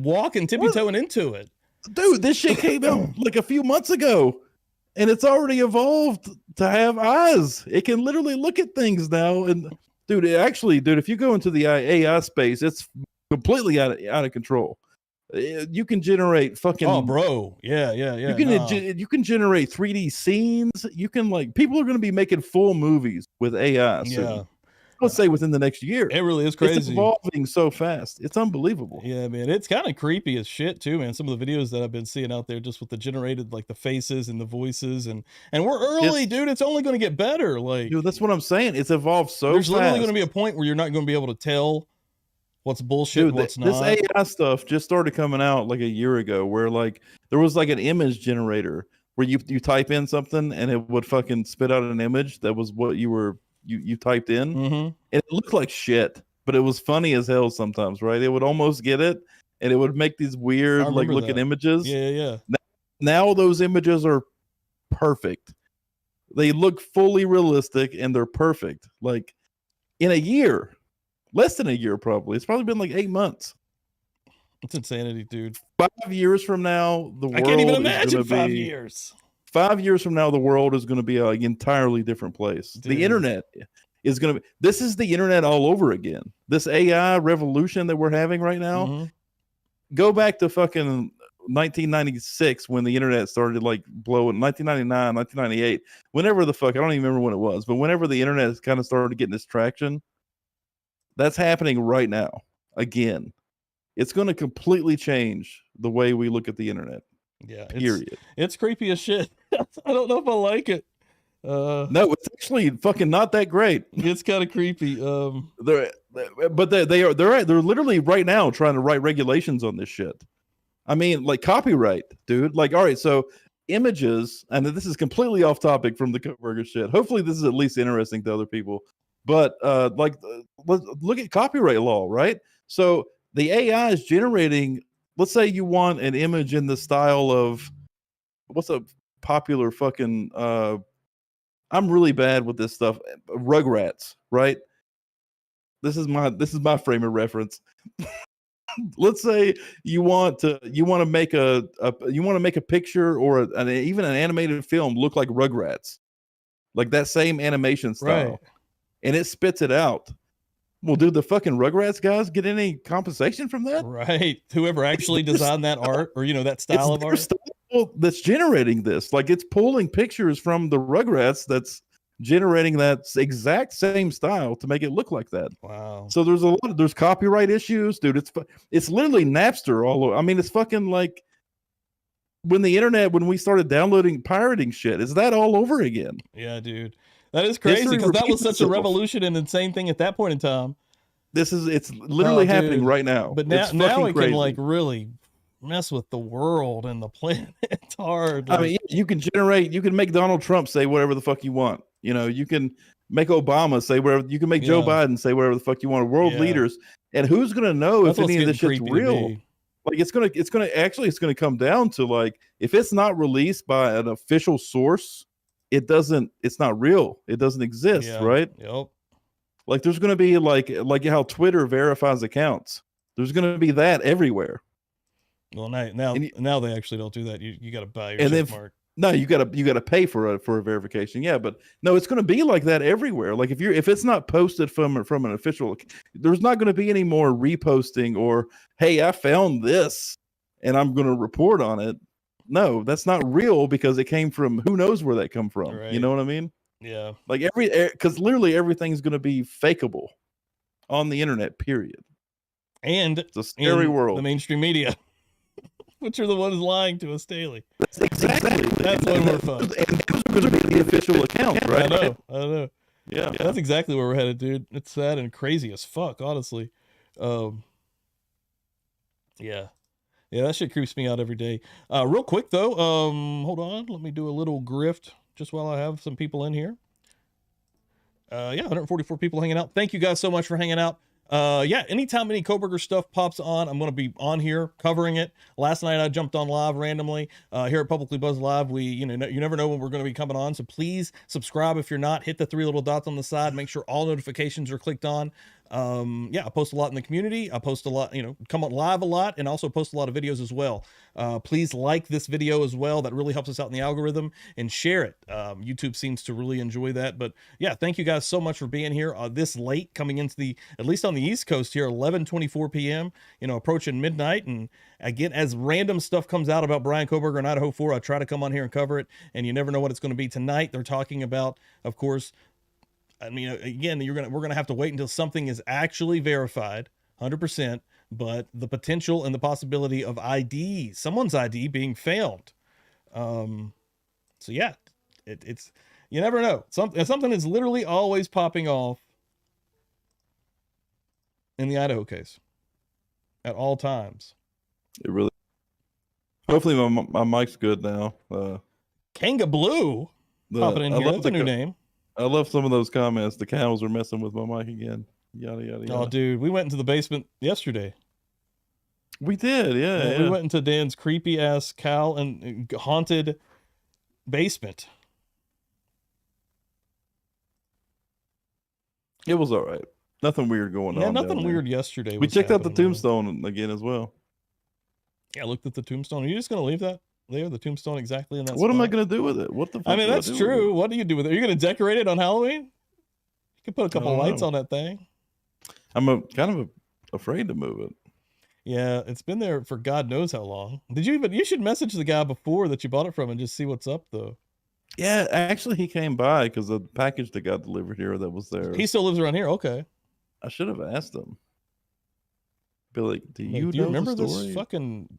walking, tippy-toeing into it. Dude, this shit came out like a few months ago. And it's already evolved to have eyes. It can literally look at things now. And dude, if you go into the AI space, it's completely out of control. You can generate fucking. Oh, bro, yeah. You can generate 3D scenes. You can people are going to be making full movies with AI. Yeah. Let's say within the next year. It really is crazy. It's evolving so fast. It's unbelievable. Yeah, man. It's kind of creepy as shit too, man. Some of the videos that I've been seeing out there just with the generated the faces and the voices and we're early, dude. It's only going to get better. Dude, that's what I'm saying. It's evolved so fast. There's literally going to be a point where you're not going to be able to tell what's bullshit and what's not. This AI stuff just started coming out like a year ago where there was an image generator where you type in something and it would fucking spit out an image that was what you typed in, and it looked like shit, but it was funny as hell sometimes, right? It would almost get it, and it would make these weird like looking images. Yeah. Now those images are perfect. They look fully realistic and they're perfect. Like in a year, less than a year, probably. It's probably been like 8 months. It's insanity, dude. 5 years from now, the world I can't even imagine is gonna 5 be, years. 5 years from now, the world is going to be an entirely different place. Dude. The internet is going to be. This is the internet all over again. This AI revolution that we're having right now. Go back to fucking 1996 when the internet started like blowing. 1999, 1998, whenever the fuck, I don't even remember when it was, but whenever the internet kind of started getting this traction, that's happening right now again. It's going to completely change the way we look at the internet. Yeah, period. It's creepy as shit. I don't know if I like it. No, it's actually fucking not that great. It's kind of creepy. They're literally right now trying to write regulations on this shit. I mean, like copyright, dude. Like, all right, so images, and this is completely off topic from the Kohberger shit. Hopefully, this is at least interesting to other people. But look at copyright law, right? So the AI is generating. Let's say you want an image in the style of what's a popular fucking I'm really bad with this stuff. Rugrats, right? This is my frame of reference. Let's say you want to make a picture or even an animated film look like Rugrats, like that same animation style, right. And it spits it out. Well, do the fucking Rugrats guys get any compensation from that? Right. Whoever actually designed that art or that style of art that's generating this. Like it's pulling pictures from the Rugrats that's generating that exact same style to make it look like that. Wow. So there's copyright issues, dude. It's literally Napster all over. I mean, it's fucking like when we started downloading pirating shit. Is that all over again? Yeah, dude. That is crazy because that was such a revolution and insane thing at that point in time. It's literally happening right now. But now it can like really mess with the world and the planet. It's hard. I mean, you can make Donald Trump say whatever the fuck you want. You can make Obama say whatever. You can make Joe Biden say whatever the fuck you want. World leaders, and who's gonna know if any of this shit's real? Like it's gonna come down to like if it's not released by an official source, it's not real. It doesn't exist, right? Yep. Like there's gonna be like how Twitter verifies accounts. There's gonna be that everywhere. Well, now they actually don't do that. You got to buy your check mark. No, you gotta pay for a verification. Yeah, but no, it's gonna be like that everywhere. Like if it's not posted from an official, there's not gonna be any more reposting or hey, I found this and I'm gonna report on it. No, that's not real because it came from who knows where that come from. Right. You know what I mean? Yeah. Like because literally everything's gonna be fakeable on the internet. Period. And it's a scary world. The mainstream media. Which are the ones lying to us daily. Exactly. That's when we're fun. And those are going to be the official accounts, right? I know. Yeah. That's exactly where we're headed, dude. It's sad and crazy as fuck, honestly. Yeah, that shit creeps me out every day. Real quick, though, hold on. Let me do a little grift just while I have some people in here. 144 people hanging out. Thank you guys so much for hanging out. Anytime any Kohberger stuff pops on, I'm going to be on here covering it. Last night I jumped on live randomly here at Publicly Buzzed Live. You never know when we're going to be coming on, so please subscribe if you're not. Hit the 3 little dots on the side. Make sure all notifications are clicked on. I post a lot in the community. I post a lot, come on live a lot, and also post a lot of videos as well. Please like this video as well. That really helps us out in the algorithm, and share it. YouTube seems to really enjoy that. But yeah, thank you guys so much for being here this late, coming into at least on the East Coast here, 11:24 p.m., approaching midnight. And again, as random stuff comes out about Bryan Kohberger and Idaho 4, I try to come on here and cover it, and you never know what it's going to be. Tonight, they're talking about, of course, I mean, again, we're gonna have to wait until something is actually verified, 100%. But the potential and the possibility of someone's ID being found. It's you never know. Something is literally always popping off in the Idaho case at all times. It really. Hopefully my mic's good now. Kanga Blue popping in here. That's a new name. I love some of those comments. The cows are messing with my mic again. Yada yada yada. Oh, dude, we went into the basement yesterday. We did, yeah. We went into Dan's creepy ass cow and haunted basement. It was all right. Nothing weird going on. Yeah, nothing weird yesterday. We checked out the Tombstone again as well. Yeah, I looked at the Tombstone. Are you just gonna leave that there, the Tombstone exactly in that What spot? am I gonna do with it? What the fuck? I mean, that's true. What do you do with it? Are you gonna decorate it on Halloween? You can put a couple lights on that thing. I'm kind of afraid to move it. Yeah, it's been there for God knows how long. You should message the guy before that you bought it from and just see what's up though. Yeah, actually he came by because the package that got delivered here that was there. He still lives around here. Okay. I should have asked him. Be like, do you remember this fucking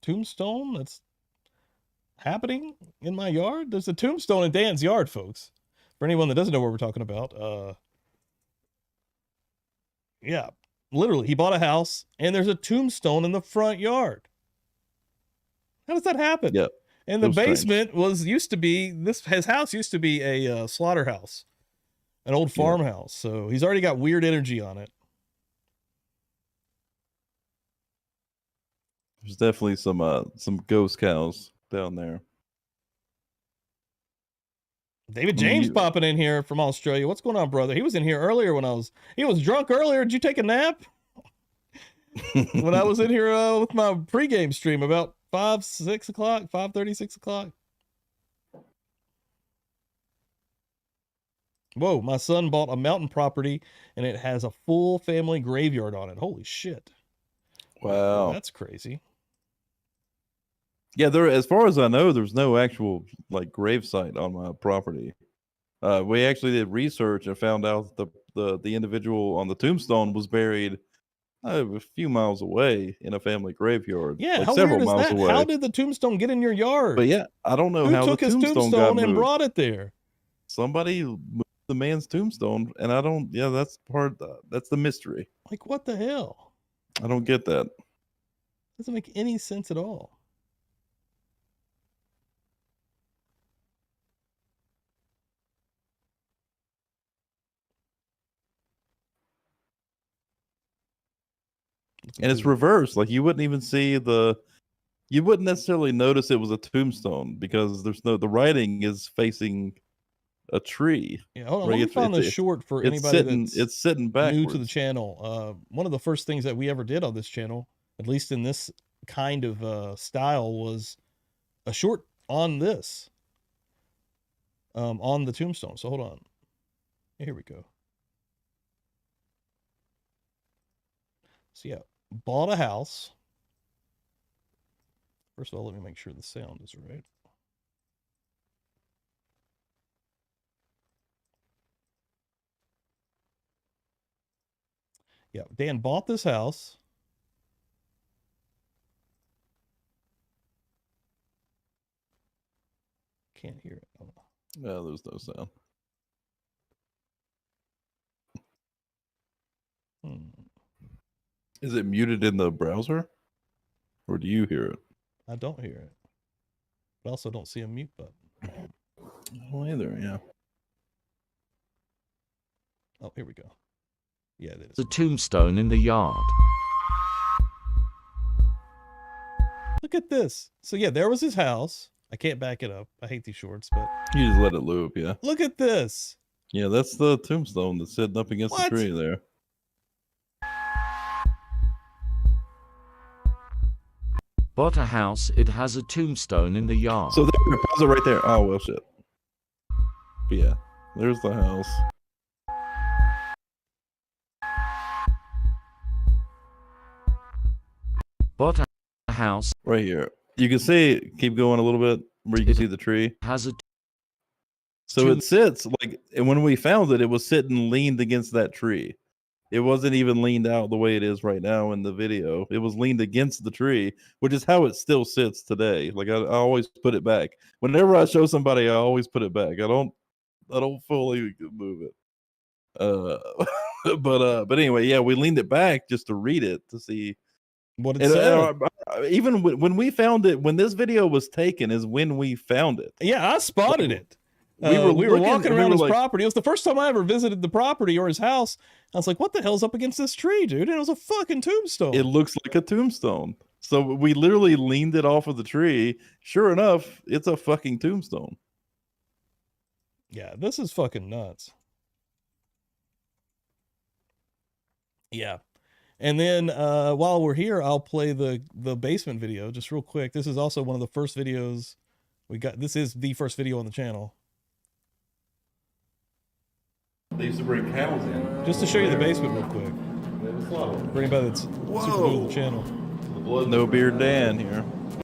tombstone that's happening in my yard? There's a tombstone in Dan's yard, folks. For anyone that doesn't know what we're talking about, yeah, literally, he bought a house and there's a tombstone in the front yard. How does that happen? Yep. And the basement his house used to be a slaughterhouse, an old farmhouse. So he's already got weird energy on it. There's definitely some ghost cows down there. David James popping in here from Australia. What's going on, brother? He was in here earlier he was drunk earlier. Did you take a nap? When I was in here with my pregame stream about 6 o'clock, 5:30, 6 o'clock. Whoa, my son bought a mountain property and it has a full family graveyard on it. Holy shit. Wow. That's crazy. Yeah, as far as I know, there's no actual like grave site on my property. We actually did research and found out that the individual on the tombstone was buried a few miles away in a family graveyard. Yeah, like how several weird is miles that? away. How did the tombstone get in your yard? But yeah, I don't know how took the his tombstone got and moved. brought it there. Somebody moved the man's tombstone, and I don't. Yeah, that's that's the mystery. Like, what the hell? I don't get that. Doesn't make any sense at all. And it's reversed. Like you wouldn't even see you wouldn't necessarily notice it was a tombstone because the writing is facing a tree. Yeah, hold on. Let me find the short for anybody that's sitting backwards. new to the channel. One of the first things that we ever did on this channel, at least in this kind of style, was a short on this, on the tombstone. So hold on. Here we go. So yeah, bought a house. First of all, let me make sure the sound is right. Yeah, Dan bought this house. Can't hear it. Oh. No, there's no sound. Is it muted in the browser? Or do you hear it? I don't hear it. But I also don't see a mute button. Oh, either, yeah. Oh, here we go. Yeah, it is. The tombstone in the yard. Look at this. So yeah, there was his house. I can't back it up. I hate these shorts, but You just let it loop, yeah. look at this. Yeah, that's the tombstone that's sitting up against the tree there. Bought a house, it has a tombstone in the yard. So there, pause it right there. Oh, well, shit. But yeah, there's the house. Bought a house. Right here. You can see, keep going a little bit, where you can see the tree. Has a So it sits like, and when we found it, it was sitting leaned against that tree. It wasn't even leaned out the way it is right now in the video. It was leaned against the tree, which is how it still sits today. Like I always put it back. Whenever I show somebody, I always put it back. I don't fully move it. But anyway, yeah, we leaned it back just to read it to see what it And, said. even when we found it, when this video was taken, is when we found it. Yeah, I spotted it. We were walking around his like, property. It was the first time I ever visited the property or his house. I was like, what the hell's up against this tree, dude? And it was a fucking tombstone. it looks like a tombstone. So we literally leaned it off of the tree. Sure enough, it's a fucking tombstone. Yeah, this is fucking nuts. Yeah. And then while we're here, I'll play the basement video just real quick. This is also one of the first videos we got. This is the first video on the channel. They used to bring cows in. Just to show you the basement real quick. For anybody that's super new to the channel. No Beard Dan here. What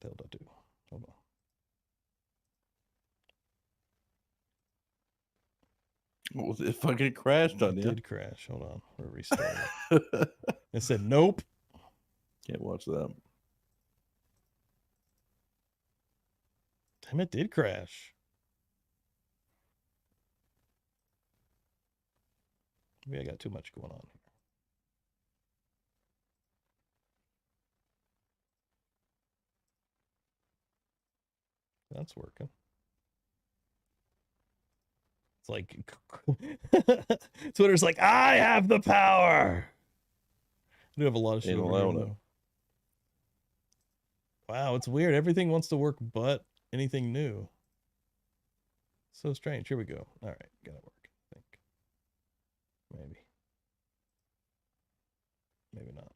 the hell did I do? Hold on. Well, it fucking crashed on It you. did crash. Hold on. We're restarting. It said nope. Can't watch that. Damn, it did crash. Maybe I got too much going on here. That's working. It's like Twitter's like, I have the power. I do have a lot of shit Ain't over here, allowed it. though. Wow, it's weird. Everything wants to work but anything new. So strange. Here we go. All right, gotta work. I think. Maybe. Maybe not.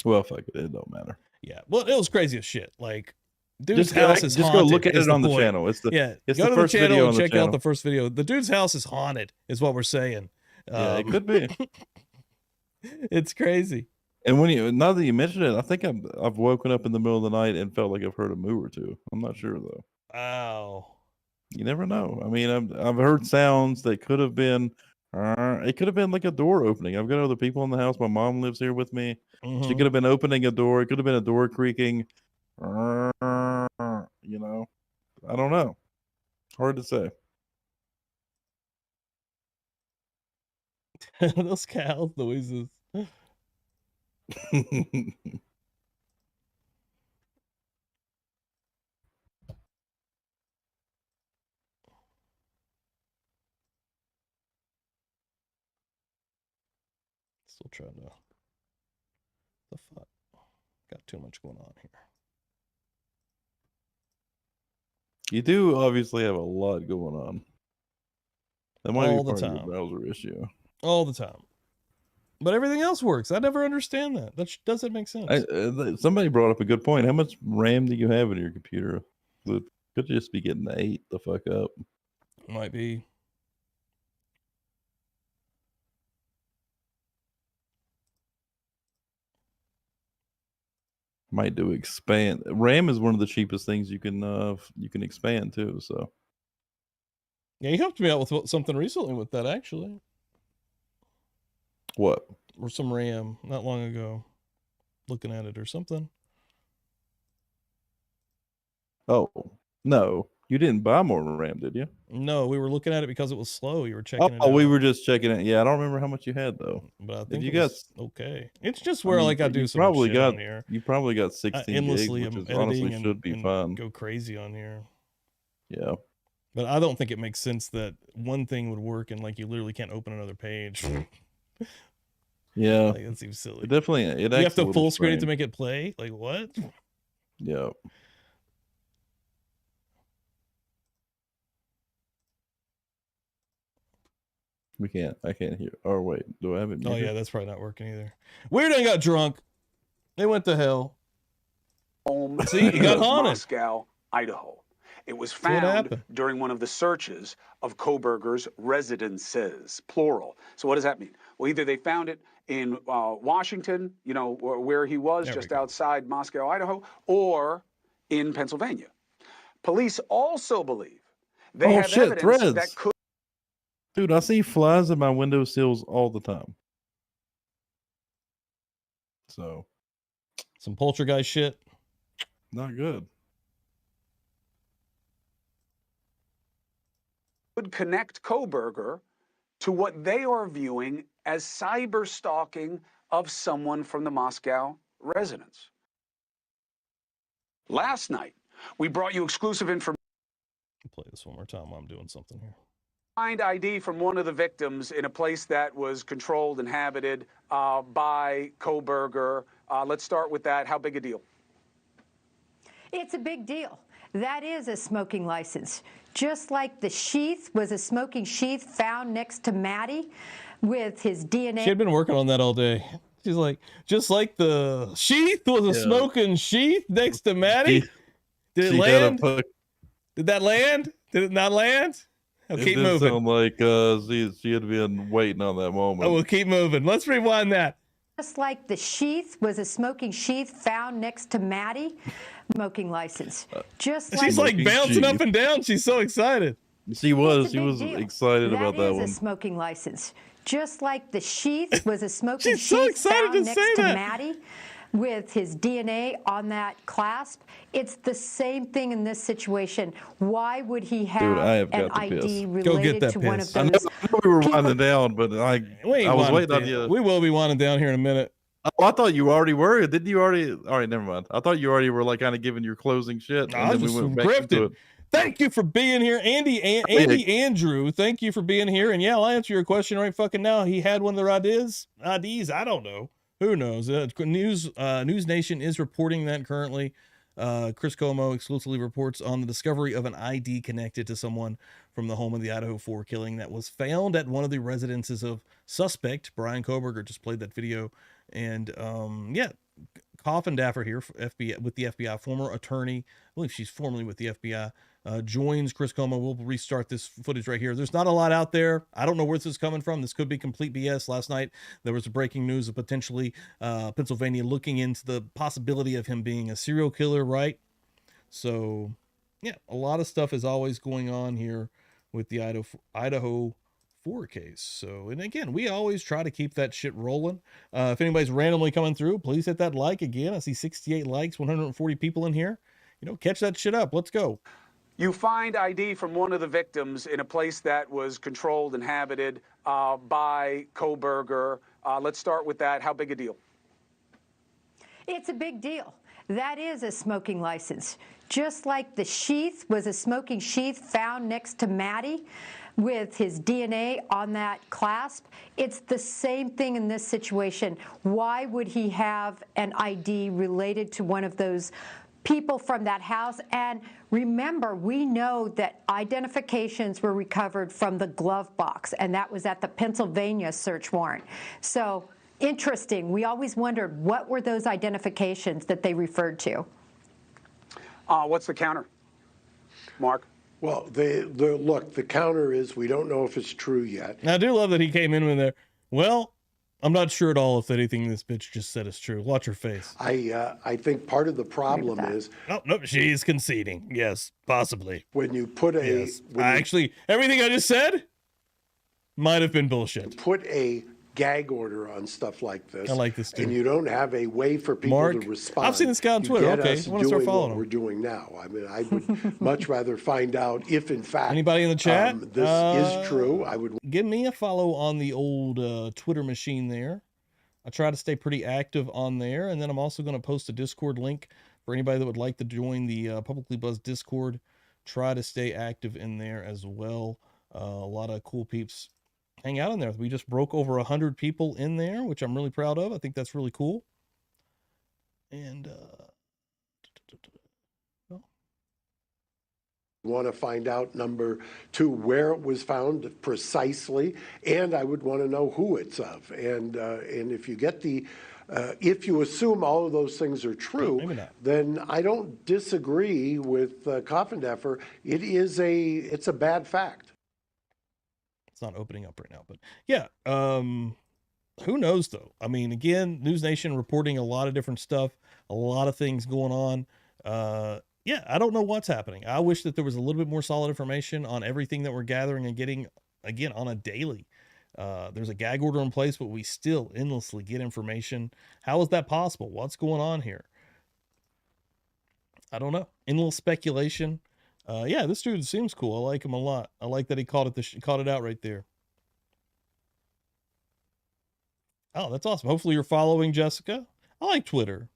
Well, fuck it. It don't matter. Yeah. Well, it was crazy as shit. Like, dude's Just house is go haunted. look at is it on the point. channel. It's the Yeah. it's Go the to first the channel video and on the check out channel. the first video. The dude's house is haunted, is what we're saying. Yeah, it could be. It's crazy. And when you now that you mention it, I think I've woken up in the middle of the night and felt like I've heard a moo or two. I'm not sure though. Wow. You never know. I mean, I've heard sounds that could have been. It could have been like a door opening. I've got other people in the house. My mom lives here with me. She could have been opening a door. It could have been a door creaking. You know, I don't know. Hard to say. Those cow noises. Still trying to. The fuck? Got too much going on here. You do obviously have a lot going on. That might All be the part of time. your browser issue. All the time. But everything else works. I never understand that. That doesn't make sense. Somebody brought up a good point. How much RAM do you have in your computer? It could just be getting ate the fuck up. Might be. Might do expand. RAM is one of the cheapest things you can expand too. So Yeah, you helped me out with something recently with that, actually. what? Or some RAM not long ago. Looking at it or something. Oh no, you didn't buy more RAM, did you? No, we were looking at it because it was slow. You were checking it Oh, out. we were just checking it. Yeah, I don't remember how much you had though. But I think you it got was okay. It's just where like I do you some probably shit got on here. you probably got I 16 endlessly gigs, am which is honestly editing should be and fun. go crazy on here. Yeah. But I don't think it makes sense that one thing would work and like you literally can't open another page. Yeah. Like, that seems silly. It definitely You have to full screen it to make it play? Like what? Yeah. I can't hear. Oh wait, do I have it? Oh muted? yeah, that's probably not working either. Weird and got drunk. They went to hell. See, you got haunted. Moscow, Idaho. It was what found happened. during one of the searches of Kohberger's residences, plural. So what does that mean? Well, either they found it in Washington, you know, where he was, There we just go. outside Moscow, Idaho, or in Pennsylvania. Police also believe they have shit, evidence threads. that could. Dude, I see flies in my window sills all the time. So Some poltergeist shit. Not good. Would connect Kohberger to what they are viewing as cyber stalking of someone from the Moscow residence. Last night, we brought you exclusive information. Play this one more time while I'm doing something here. Find ID from one of the victims in a place that was controlled, inhabited by Kohberger. Let's start with that. How big a deal? It's a big deal. That is a smoking license. Just like the sheath was a smoking sheath found next to Maddie with his DNA. She had been working on that all day. She's like, just like the sheath was a smoking sheath next to Maddie. Did it land? Did that land? Did it not land? I'll keep moving. Sound like she had been waiting on that moment. Oh, we'll keep moving. Let's rewind that. Just like the sheath was a smoking sheath found next to Maddie, smoking license. Just like she's like bouncing up and down. She's so excited. She was excited about that one. That is a smoking license. Just like the sheath was a smoking she's so sheath excited found to next say to that. Maddie with his DNA on that clasp. It's the same thing in this situation. Why would he have an ID related to one of I know those? we were winding down, but I was waiting on you. We will be winding down here in a minute. Oh, I thought you already were. Didn't you already? All right, never mind. I thought you already were like kind of giving your closing shit. I and just then we went back into it. Thank you for being here, Andy Andrew. Thank you for being here. And yeah, I'll answer your question right fucking now. He had one of their IDs. I don't know. Who knows? News Nation is reporting that currently. Chris Como exclusively reports on the discovery of an ID connected to someone from the home of the Idaho 4 killing that was found at one of the residences of suspect Bryan Kohberger. Just played that video. And yeah, Coffindaffer here for FBI, with the FBI, former attorney. I believe she's formerly with the FBI. Joins Chris Como. We'll restart this footage right here. There's not a lot out there. I don't know where this is coming from. This could be complete BS. Last night, there was a breaking news of potentially Pennsylvania looking into the possibility of him being a serial killer, right? So, yeah, a lot of stuff is always going on here with the Idaho 4 case. So, and again, we always try to keep that shit rolling. If anybody's randomly coming through, please hit that like. Again, I see 68 likes, 140 people in here. You know, catch that shit up. Let's go. You find ID from one of the victims in a place that was controlled, inhabited by Kohberger. Let's start with that. How big a deal? It's a big deal. That is a smoking license. Just like the sheath was a smoking sheath found next to Maddie with his DNA on that clasp. It's the same thing in this situation. Why would he have an ID related to one of those people from that house? And remember, we know that identifications were recovered from the glove box, and that was at the Pennsylvania search warrant. So interesting. We always wondered, what were those identifications that they referred to? What's the counter, Mark? Well, look, the counter is we don't know if it's true yet. Now, I do love that he came in with there. Well, I'm not sure at all if anything this bitch just said is true. Watch her face. I think part of the problem is no, she's conceding. Yes, possibly. When you put a actually everything I just said might have been bullshit. Put a gag order on stuff like this. I like this too. And you don't have a way for people to respond. I've seen this guy on Twitter. Okay, I want to start following him. We're doing now. I mean, I would much rather find out if, in fact, anybody in the chat this is true. I would give me a follow on the old Twitter machine there. I try to stay pretty active on there, and then I'm also going to post a Discord link for anybody that would like to join the Publicly Buzzed Discord. Try to stay active in there as well. A lot of cool peeps hang out in there. We just broke over 100 people in there, which I'm really proud of. I think that's really cool. And want to find out, number two, where it was found precisely, and I would want to know who it's of. And if you get if you assume all of those things are true, then I don't disagree with Coffindaffer. It's a bad fact. It's not opening up right now, but yeah, who knows though? I mean, again, News Nation reporting a lot of different stuff, a lot of things going on. Yeah, I don't know what's happening. I wish that there was a little bit more solid information on everything that we're gathering and getting, again, on a daily. There's a gag order in place, but we still endlessly get information. How is that possible? What's going on here? I don't know. Endless speculation. Yeah, this dude seems cool. I like him a lot. I like that he called it out right there. Oh, that's awesome. Hopefully you're following Jessica. I like Twitter.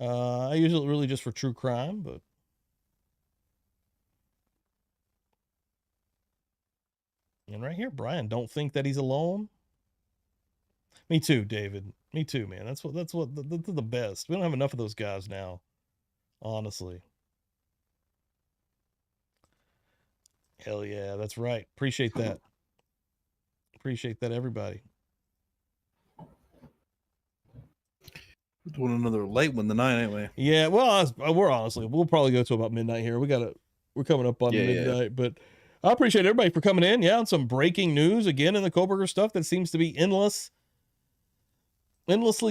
I use it really just for true crime, but and right here, Brian, don't think that he's alone. Me too, David. Me too, man. That's the best. We don't have enough of those guys now, honestly. Hell yeah, that's right. Appreciate that. Appreciate that, everybody. Doing another late one tonight, ain't we? Yeah, well, we'll probably go to about midnight here. We're coming up on midnight, but I appreciate everybody for coming in. Yeah, and some breaking news again in the Kohberger stuff that seems to be endlessly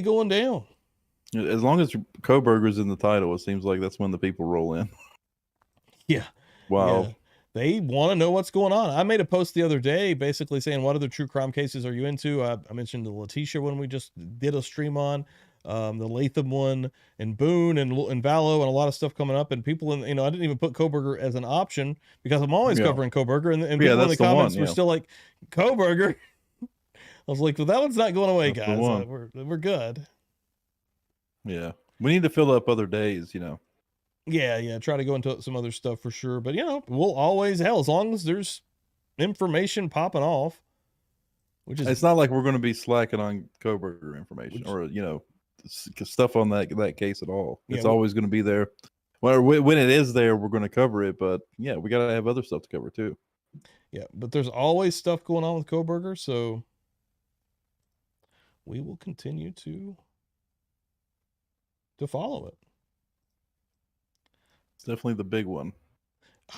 going down. As long as Kohberger's in the title, it seems like that's when the people roll in. Yeah. Wow. Yeah. They want to know what's going on. I made a post the other day basically saying, what other true crime cases are you into? I mentioned the Letitia one we just did a stream on, the Latham one, and Boone and Vallow, and a lot of stuff coming up. And people, I didn't even put Kohberger as an option because I'm always covering Kohberger. And people in the comments were still like, Kohberger. I was like, well, that one's not going away, guys. We're good. Yeah. We need to fill up other days, Yeah, try to go into some other stuff for sure. But, we'll always, as long as there's information popping off, it's not like we're going to be slacking on Kohberger information or, stuff on that case at all. It's always going to be there. Well, when it is there, we're going to cover it. But, yeah, we got to have other stuff to cover, too. Yeah, but there's always stuff going on with Kohberger, so we will continue to follow it. Definitely the big one.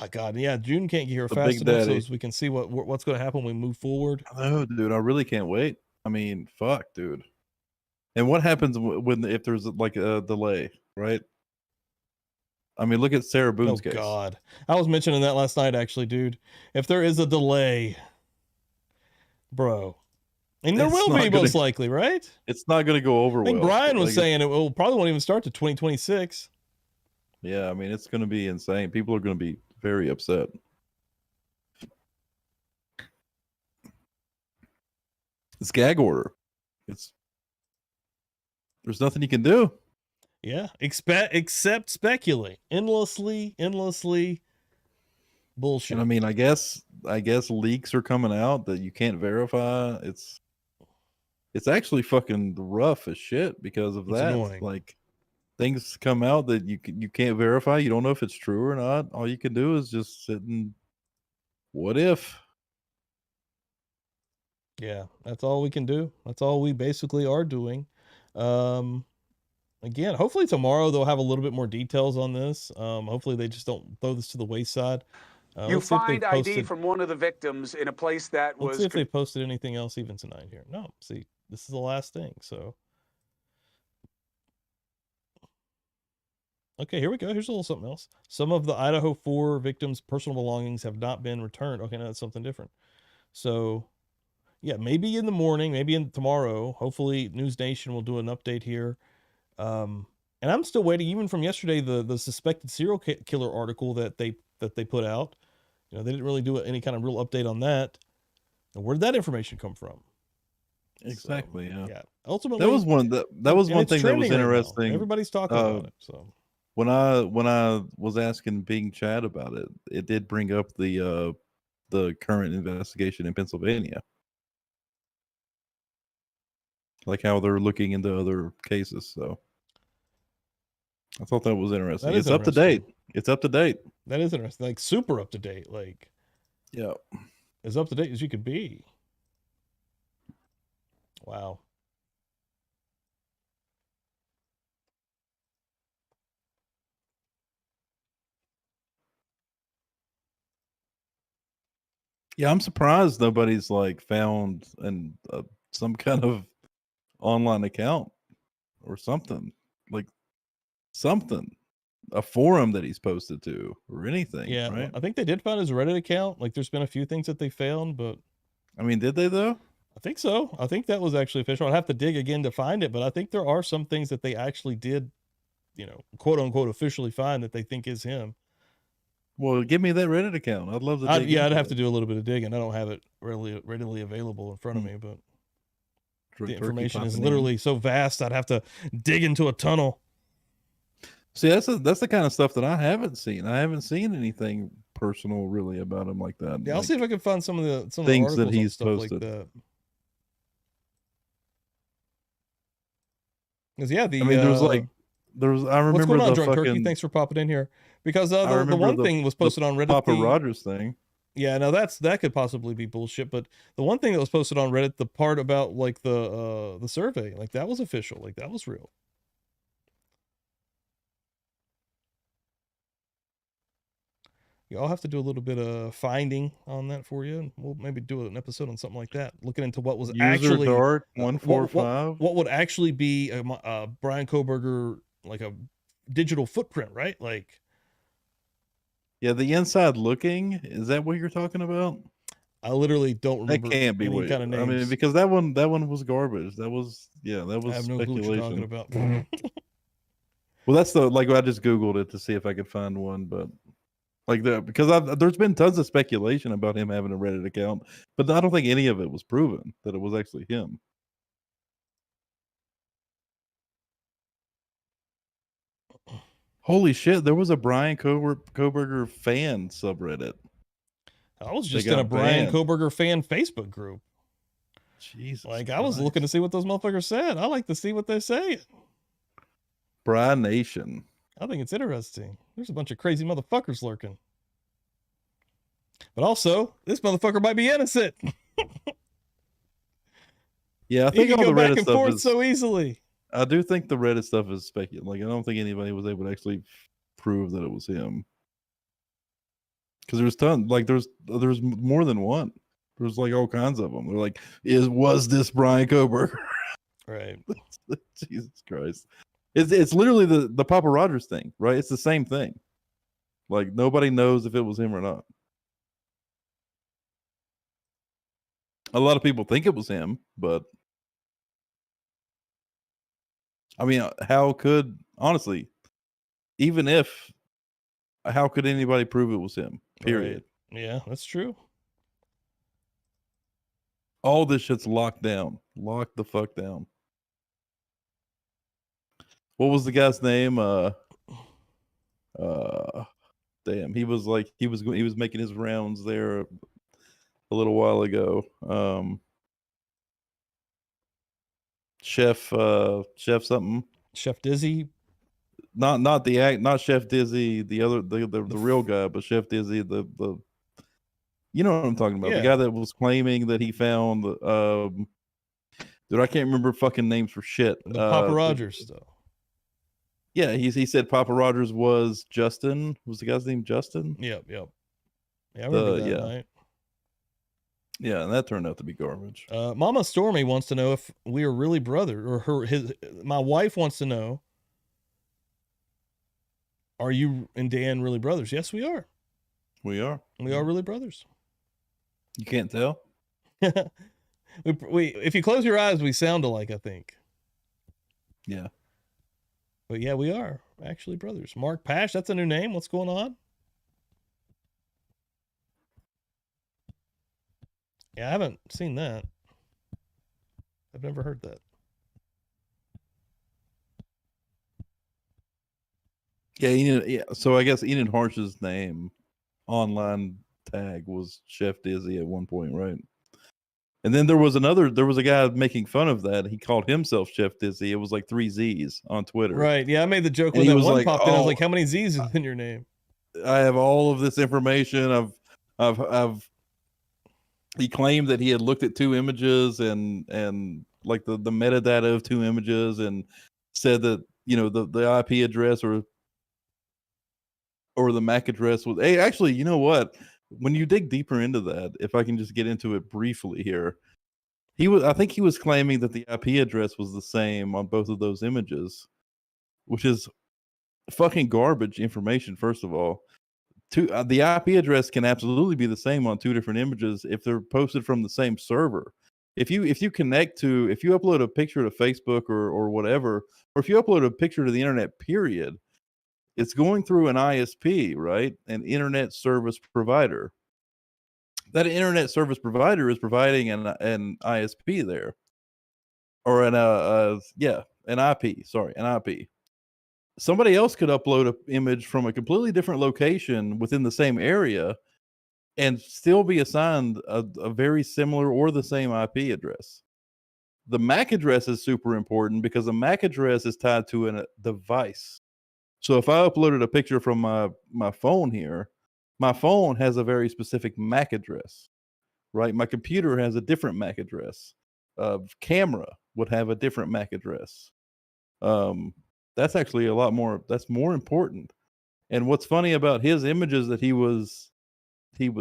Oh God, yeah, June can't get here fast enough so we can see what's going to happen when we move forward. Oh, dude, I really can't wait. I mean, fuck, dude. And what happens if there's like a delay, right? I mean, look at Sarah Boone's case. Oh God, I was mentioning that last night, actually, dude. If there is a delay, bro, and there will be most likely, right? It's not going to go over well. I think Brian was saying it probably won't even start to 2026. Yeah, I mean, it's going to be insane. People are going to be very upset. It's gag order. There's nothing you can do. Yeah, except speculate endlessly bullshit. And I mean, I guess leaks are coming out that you can't verify. It's actually fucking rough as shit because of that. Annoying. Like, things come out that you can't verify. You don't know if it's true or not. All you can do is just sit and what if? Yeah, that's all we can do. That's all we basically are doing. Again, hopefully tomorrow they'll have a little bit more details on this. Hopefully they just don't throw this to the wayside. You find ID from one of the victims in a place that was... Let's see if they posted anything else even tonight here. No, see, this is the last thing, so... Okay, here we go. Here's a little something else. Some of the Idaho 4 victims' personal belongings have not been returned. Okay, now that's something different. So, yeah, maybe in the morning, maybe tomorrow. Hopefully, News Nation will do an update here. And I'm still waiting, even from yesterday, the suspected serial killer article that they put out. They didn't really do any kind of real update on that. And where did that information come from? Exactly. So, yeah. Ultimately, that was one thing that was interesting. Right, everybody's talking about it. So. When I was asking Bing Chad about it, it did bring up the current investigation in Pennsylvania, like how they're looking into other cases. So I thought that was interesting. It's up to date. It's up to date. That is interesting. Like super up to date. Like, yeah, as up to date as you could be. Wow. Yeah, I'm surprised nobody's like found some kind of online account or something, like a forum that he's posted to or anything. Yeah, right? I think they did find his Reddit account. Like, there's been a few things that they found, but I mean, did they though? I think so. I think that was actually official. I'd have to dig again to find it, but I think there are some things that they actually did quote unquote officially find that they think is him. Well, give me that Reddit account. I'd love to. I'd have to do a little bit of digging. I don't have it readily available in front of me, but the information is literally so vast. I'd have to dig into a tunnel. See, that's the kind of stuff that I haven't seen. I haven't seen anything personal really about him like that. Yeah, I'll see if I can find some of the things the that he's stuff posted. like that. Because I remember what's going on, the Drunk fucking Turkey? Thanks for popping in here. Because the one thing was posted on Reddit. Papa Rogers thing. Yeah, no, that could possibly be bullshit. But the one thing that was posted on Reddit, the part about like the survey, like that was official, like that was real. Yeah, I'll have to do a little bit of finding on that for you, and we'll maybe do an episode on something like that, looking into what was actually Dart 145. What would actually be a Bryan Kohberger, like a digital footprint, right? Like, yeah, the inside looking, is that what you're talking about? I literally don't remember. That can't be any kind of names. I mean, because that one was garbage. That was I have no clue what you're talking about. Well, that's I just Googled it to see if I could find one, but because there's been tons of speculation about him having a Reddit account, but I don't think any of it was proven that it was actually him. Holy shit, there was a Bryan Kohberger fan subreddit. I was just in a Bryan Kohberger fan Facebook group. Jesus. I was looking to see what those motherfuckers said. I like to see what they say. Bryan Nation. I think it's interesting. There's a bunch of crazy motherfuckers lurking. But also, this motherfucker might be innocent. Yeah, I think all the Reddit stuff is so easily. I do think the Reddit stuff is speculative. I don't think anybody was able to actually prove that it was him. Because there's tons, there's more than one. There's all kinds of them. They're like, was this Bryan Kohberger? Right. Jesus Christ. It's literally the Papa Rogers thing, right? It's the same thing. Nobody knows if it was him or not. A lot of people think it was him, but I mean, how could anybody prove it was him? Period. Right. Yeah, that's true. All this shit's locked down. Locked the fuck down. What was the guy's name? Damn, he was making his rounds there a little while ago. Chef something. Chef Dizzy. Not Chef Dizzy, the real guy, but Chef Dizzy, the you know what I'm talking about. Yeah. The guy that was claiming that he found dude, I can't remember fucking names for shit. The Papa Rogers stuff. Yeah, he said Papa Rogers was Justin. Was the guy's name Justin? Yep. Yeah, I remember that night. Yeah, and that turned out to be garbage. Mama Stormy wants to know if we are really brothers, or my wife wants to know, are you and Dan really brothers? Yes, we are. We are. We are really brothers. You can't tell? we if you close your eyes, we sound alike, I think. Yeah. But yeah, we are actually brothers. Mark Pash, that's a new name. What's going on? Yeah, I haven't seen that. I've never heard that. Yeah, so I guess Enid Harsh's name online tag was Chef Dizzy at one point, right? And then there was a guy making fun of that. He called himself Chef Dizzy. It was 3 Z's on Twitter. Right. Yeah, I made the joke when that one popped in. I was like, how many Z's is in your name? I have all of this information. He claimed that he had looked at 2 images and the metadata of 2 images and said that, the IP address or the MAC address was, hey, actually, you know what? When you dig deeper into that, if I can just get into it briefly here, I think he was claiming that the IP address was the same on both of those images, which is fucking garbage information. First of all, the IP address can absolutely be the same on 2 different images if they're posted from the same server. if you upload a picture to Facebook or whatever, or if you upload a picture to the internet, period, it's going through an ISP, right? An internet service provider. That internet service provider is providing an ISP there, or an IP. Sorry, an IP. Somebody else could upload an image from a completely different location within the same area and still be assigned a very similar or the same IP address. The MAC address is super important because a MAC address is tied to a device. So if I uploaded a picture from my phone here, my phone has a very specific MAC address, right? My computer has a different MAC address. Camera would have a different MAC address. That's actually that's more important. And what's funny about his images that he was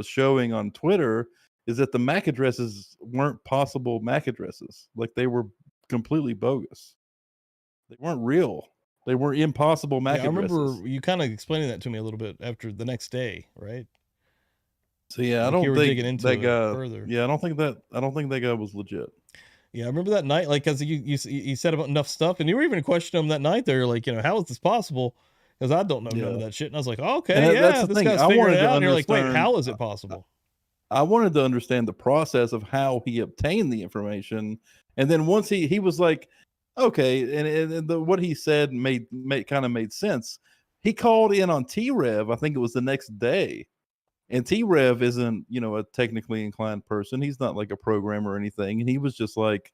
showing on Twitter is that the MAC addresses weren't possible MAC addresses. Like, they were completely bogus. They weren't real. They were impossible MAC addresses. I remember you kind of explaining that to me a little bit after the next day, right? So yeah, I don't think that guy. Further. Yeah, I don't think that guy was legit. Yeah, I remember that night, like, because you said about enough stuff, and you were even questioning him that night there, like, how is this possible? Because I don't know none of that shit. And I was like, oh, okay, yeah, this guy's figuring it out. And you're like, wait, how is it possible? I wanted to understand the process of how he obtained the information. And then once he was like, okay, and what he said kind of made sense. He called in on T-Rev, I think it was the next day. And T-Rev isn't, a technically inclined person. He's not like a programmer or anything. And he was just like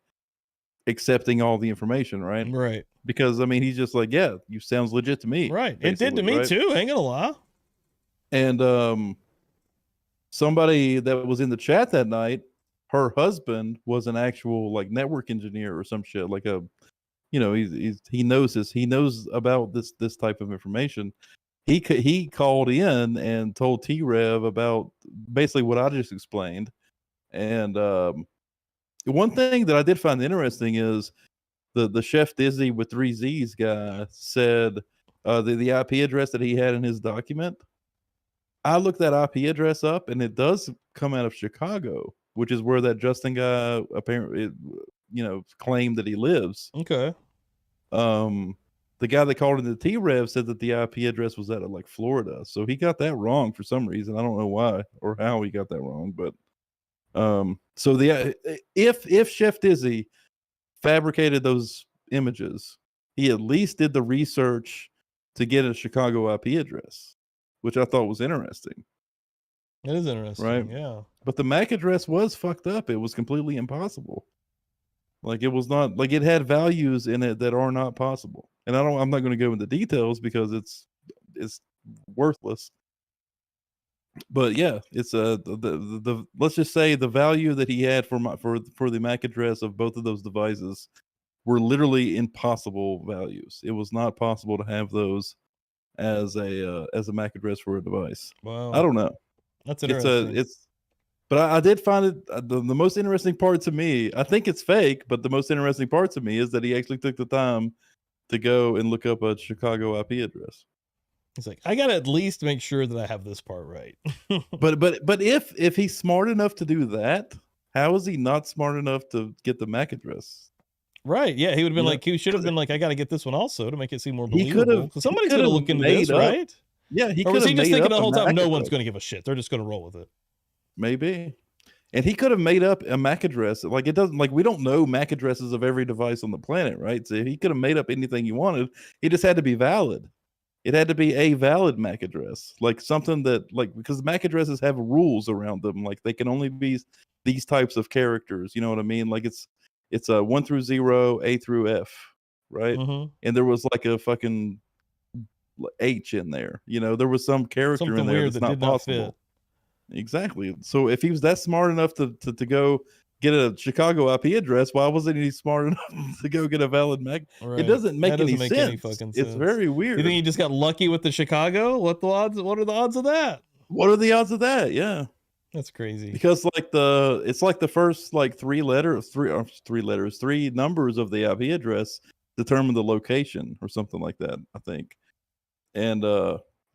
accepting all the information, right? Right. Because, I mean, he's just like, yeah, you sounds legit to me. Right. It did to me too, ain't gonna lie. And somebody that was in the chat that night, her husband was an actual like network engineer or some shit, like he knows about this type of information. He called in and told T-Rev about basically what I just explained. And one thing that I did find interesting is the Chef Dizzy with 3 Z's guy said the IP address that he had in his document. I looked that IP address up, and it does come out of Chicago, which is where that Justin guy apparently, claimed that he lives. Okay. The guy that called in the T-Rev said that the IP address was out of like Florida, so he got that wrong for some reason. I don't know why or how he got that wrong, but so if Chef Dizzy fabricated those images, he at least did the research to get a Chicago IP address, which I thought was interesting. It is interesting, right? Yeah. But the MAC address was fucked up. It was completely impossible. Like, it was not like it had values in it that are not possible. And I'm not going to go into details because it's worthless. But yeah, it's the let's just say the value that he had for the MAC address of both of those devices were literally impossible values. It was not possible to have those as a MAC address for a device. Wow. I don't know. That's interesting. But I did find it the most interesting part to me. I think it's fake, but the most interesting part to me is that he actually took the time to go and look up a Chicago IP address. He's like, I gotta at least make sure that I have this part right. but if he's smart enough to do that, how is he not smart enough to get the MAC address? Right. Yeah, he would have been like, he should have been like, I got to get this one also to make it seem more believable. Somebody's going to look into this, right? Yeah, he could have. Or was he just thinking the whole time, no one's going to give a shit. They're just going to roll with it. Maybe. And he could have made up a MAC address. Like, it doesn't, like, we don't know MAC addresses of every device on the planet, right? So he could have made up anything he wanted. It just had to be valid. It had to be a valid MAC address, like something that, like, because MAC addresses have rules around them. Like, they can only be these types of characters. You know what I mean? Like, it's a 1 through 0, A through F, right? Mm-hmm. And there was like a fucking H in there. There was some character something in there weird that's that not did not possible. fit. Exactly. So if he was that smart enough to go get a Chicago IP address, why wasn't he smart enough to go get a valid MAC? Right. It doesn't make any sense. Any fucking sense. It's very weird. You think he just got lucky with the Chicago? What are the odds of that? What are the odds of that? Yeah. That's crazy. Because it's like the first like three numbers of the IP address determine the location or something like that, I think. And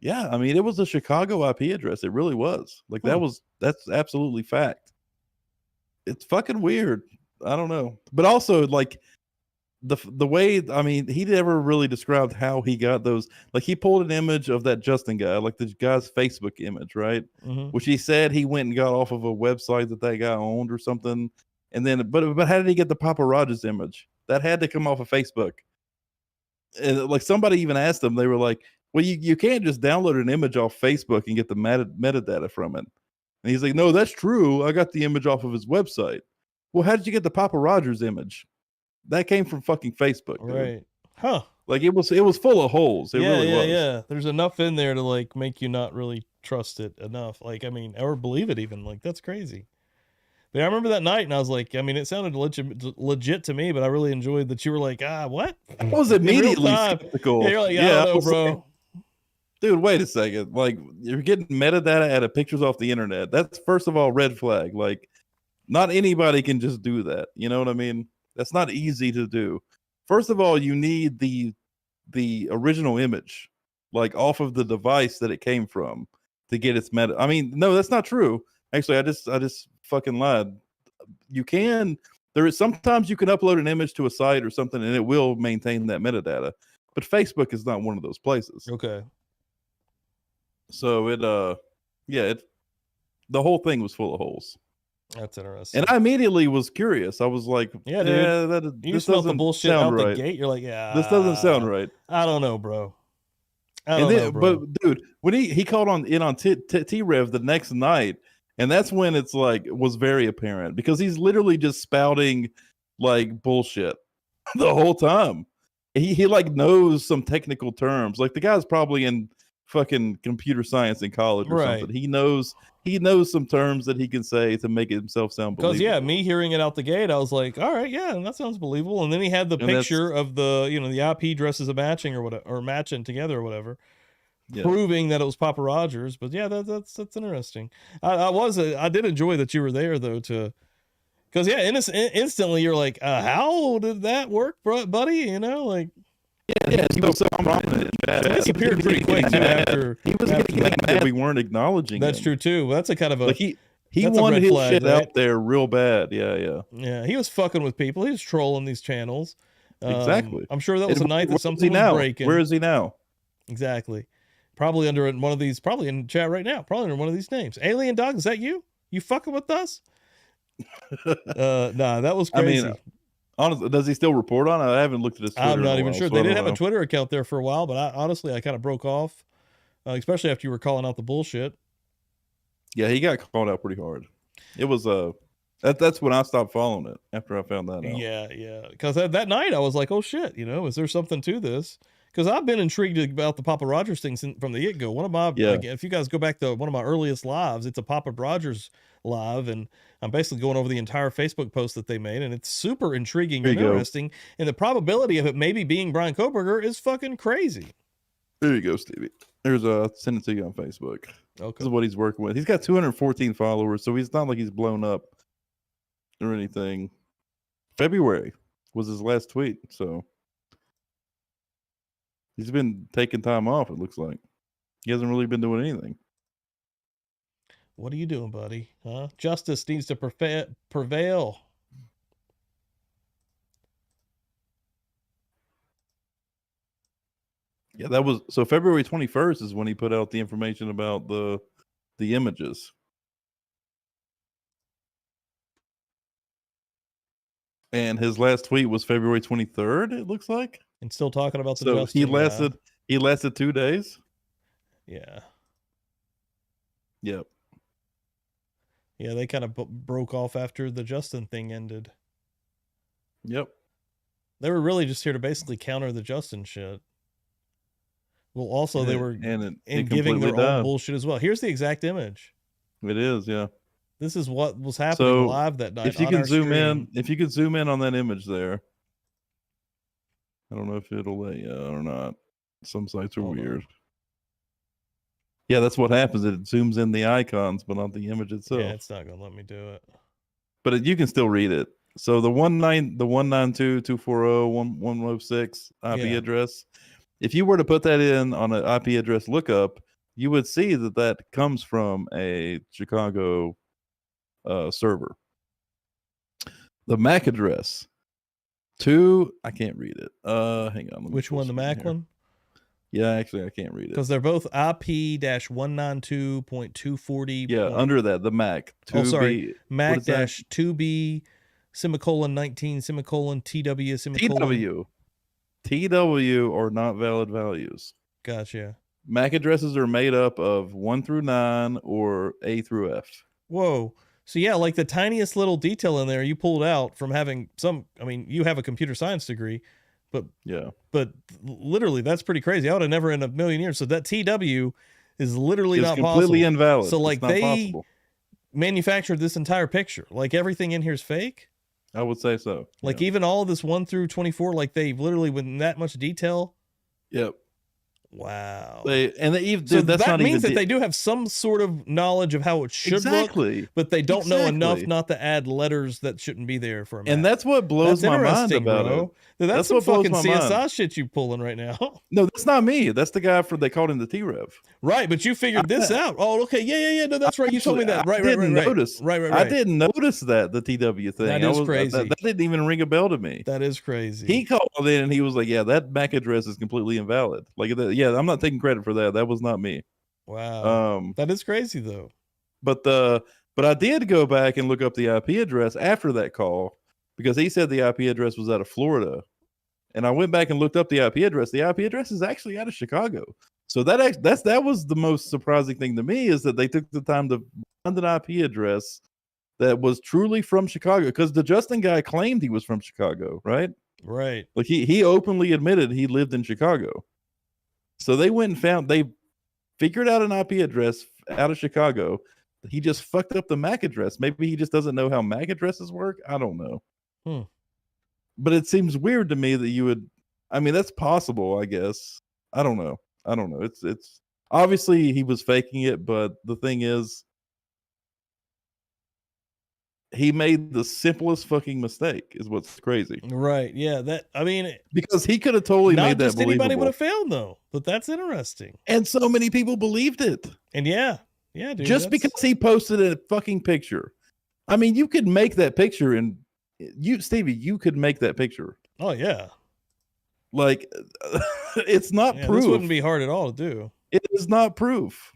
yeah, I mean, it was a Chicago IP address. It really was. Like that's absolutely fact. It's fucking weird. I don't know. But also, like, the way, I mean, he never really described how he got those. Like, he pulled an image of that Justin guy, like the guy's Facebook image, right? Mm-hmm. Which he said he went and got off of a website that guy owned or something. And then, but how did he get the Papa Rogers image? That had to come off of Facebook. And like somebody even asked him, they were like, well, you can't just download an image off Facebook and get the metadata from it. And he's like, no, that's true. I got the image off of his website. Well, how did you get the Papa Rogers image? That came from fucking Facebook, dude. Right. Huh. Like it was full of holes. It really was. Yeah. There's enough in there to like make you not really trust it enough. Like, I mean, or believe it even. Like, that's crazy. But I remember that night and I was like, I mean, it sounded legit to me, but I really enjoyed that you were like, what? I was immediately skeptical. Yeah, you're like, I don't know, bro. Like, dude, wait a second. Like, you're getting metadata out of pictures off the internet. That's, first of all, red flag. Like, not anybody can just do that. You know what I mean? That's not easy to do. First of all, you need the original image, like off of the device that it came from, to get its meta. I mean, no, that's not true. Actually, I just fucking lied. You can. There is sometimes you can upload an image to a site or something, and it will maintain that metadata. But Facebook is not one of those places. Okay. So the whole thing was full of holes. That's interesting. And I immediately was curious. I was like, yeah, dude. You smelled the bullshit out right. the gate. You're like, yeah, this doesn't sound right. I don't know, bro. Bro. But dude, when he called on T-Rev the next night, and that's when it's like was very apparent, because he's literally just spouting like bullshit the whole time. He like knows some technical terms. Like the guy's probably in fucking computer science in college or something. He knows some terms that he can say to make himself sound believable. Because yeah, me hearing it out the gate, I was like, all right, yeah, that sounds believable. And then he had the picture of the, the IP addresses of matching or whatever, or matching together or whatever, proving that it was Papa Rogers. But yeah, that's interesting. I did enjoy that you were there though, because yeah, instantly you're like, how did that work, buddy? Like. Yeah, he was so prominent. He appeared pretty quick too after. He was getting mad that we weren't acknowledging That's him. true too. That's a kind of a like he wanted his shit out there real bad. Yeah. He was fucking with people. He was trolling these channels. Exactly. I'm sure that was a night that something was breaking. Where is he now? Exactly. Probably under one of these. Probably in chat right now. Probably under one of these names. Alien Dog, is that you? You fucking with us? Nah, that was crazy. I mean, honestly, does he still report on it? I haven't looked at his Twitter. I'm not even sure. They did have a Twitter account there for a while, but I kind of broke off, especially after you were calling out the bullshit. Yeah, he got called out pretty hard. It was that's when I stopped following it after I found that out. Yeah. Because that night I was like, oh shit, is there something to this? Because I've been intrigued about the Papa Rogers thing from the get-go. One of my, if you guys go back to one of my earliest lives, it's a Papa Rogers live, and I'm basically going over the entire Facebook post that they made, and it's super intriguing and interesting. And the probability of it maybe being Bryan Kohberger is fucking crazy. There you go, Stevie. There's send it to you on Facebook. Okay. This is what he's working with. He's got 214 followers, so he's not like he's blown up or anything. February was his last tweet, so he's been taking time off, it looks like. He hasn't really been doing anything. What are you doing, buddy? Huh? Justice needs to prevail. Yeah, that was so February 21st is when he put out the information about the images. And his last tweet was February 23rd, it looks like. And still talking about the Justin. He lasted 2 days. Yeah. Yep. Yeah, they kind of broke off after the Justin thing ended. Yep. They were really just here to basically counter the Justin shit. Well, also they were giving their own bullshit as well. Here's the exact image. It is, yeah. This is what was happening live that night. If you can zoom in on that image there. I don't know if it'll let you or not. Some sites are weird. Yeah, that's what happens. It zooms in the icons, but not the image itself. Yeah, it's not gonna let me do it. But you can still read it. So the 192.240.106 IP address. If you were to put that in on an IP address lookup, you would see that comes from a Chicago server. The MAC address. I can't read it. Hang on. Which one? The Mac one? Yeah, actually, I can't read it. Because they're both IP-192.240. Yeah, under that, the MAC. Mac-2B, semicolon 19, semicolon TW, semicolon. TW are not valid values. Gotcha. MAC addresses are made up of 1 through 9 or A through F. Whoa. So yeah, like the tiniest little detail in there you pulled out from having you have a computer science degree, but literally that's pretty crazy. I would have never in a million years. So that TW is literally not completely possible. Invalid. So like they possible. Manufactured this entire picture. Like everything in here is fake. I would say so. Like even all of this 1 through 24, like they've literally with that much detail. Yep. Wow. So that means that they do have some sort of knowledge of how it should look, but they don't know enough not to add letters that shouldn't be there for a Mac. And that's what blows my mind about it. That's some fucking CSI shit you pulling right now. No, that's not me. That's the guy they called him the T-Rev. Right, but you figured this out. Oh, okay. Yeah. No, that's right. You told me that. Right. I didn't notice that, the TW thing. That is crazy. That didn't even ring a bell to me. That is crazy. He called in and he was like, yeah, that MAC address is completely invalid. Like, yeah, I'm not taking credit for that. That was not me. Wow. That is crazy though. But I did go back and look up the IP address after that call because he said the IP address was out of Florida. And I went back and looked up the IP address. The IP address is actually out of Chicago. So that was the most surprising thing to me, is that they took the time to find an IP address that was truly from Chicago, because the Justin guy claimed he was from Chicago, right? Right. Like he openly admitted he lived in Chicago. So they went and they figured out an IP address out of Chicago. He just fucked up the MAC address. Maybe he just doesn't know how MAC addresses work. I don't know. But it seems weird to me that you would. I mean, that's possible, I guess. I don't know. It's obviously he was faking it, but the thing is, he made the simplest fucking mistake. Is what's crazy. Right? Yeah. Because he could have totally made that believable. Anybody would have failed though. But that's interesting. And so many people believed it. And yeah, dude. Just because he posted a fucking picture. I mean, you could make that picture, and Stevie, you could make that picture. Oh yeah. Like, it's not proof. This wouldn't be hard at all to do. It is not proof.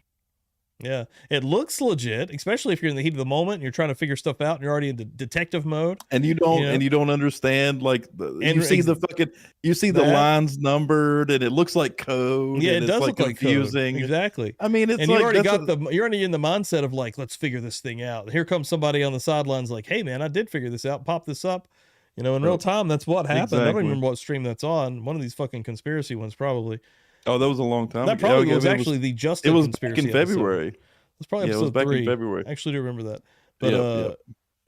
Yeah, it looks legit, especially if you're in the heat of the moment and you're trying to figure stuff out and you're already in detective mode. And you don't understand, like, you see the lines numbered and it looks like code. Yeah, and it does look like confusing. Code. Exactly. I mean, it's and like you're already in the mindset of like, let's figure this thing out. And here comes somebody on the sidelines like, hey man, I did figure this out. Pop this up. In real time, that's what happened. Exactly. I don't even remember what stream that's on. One of these fucking conspiracy ones, probably. Oh, that was a long time ago. That probably was actually the Justin conspiracy. Back in February. It was probably episode 3. In February. I actually do remember that. But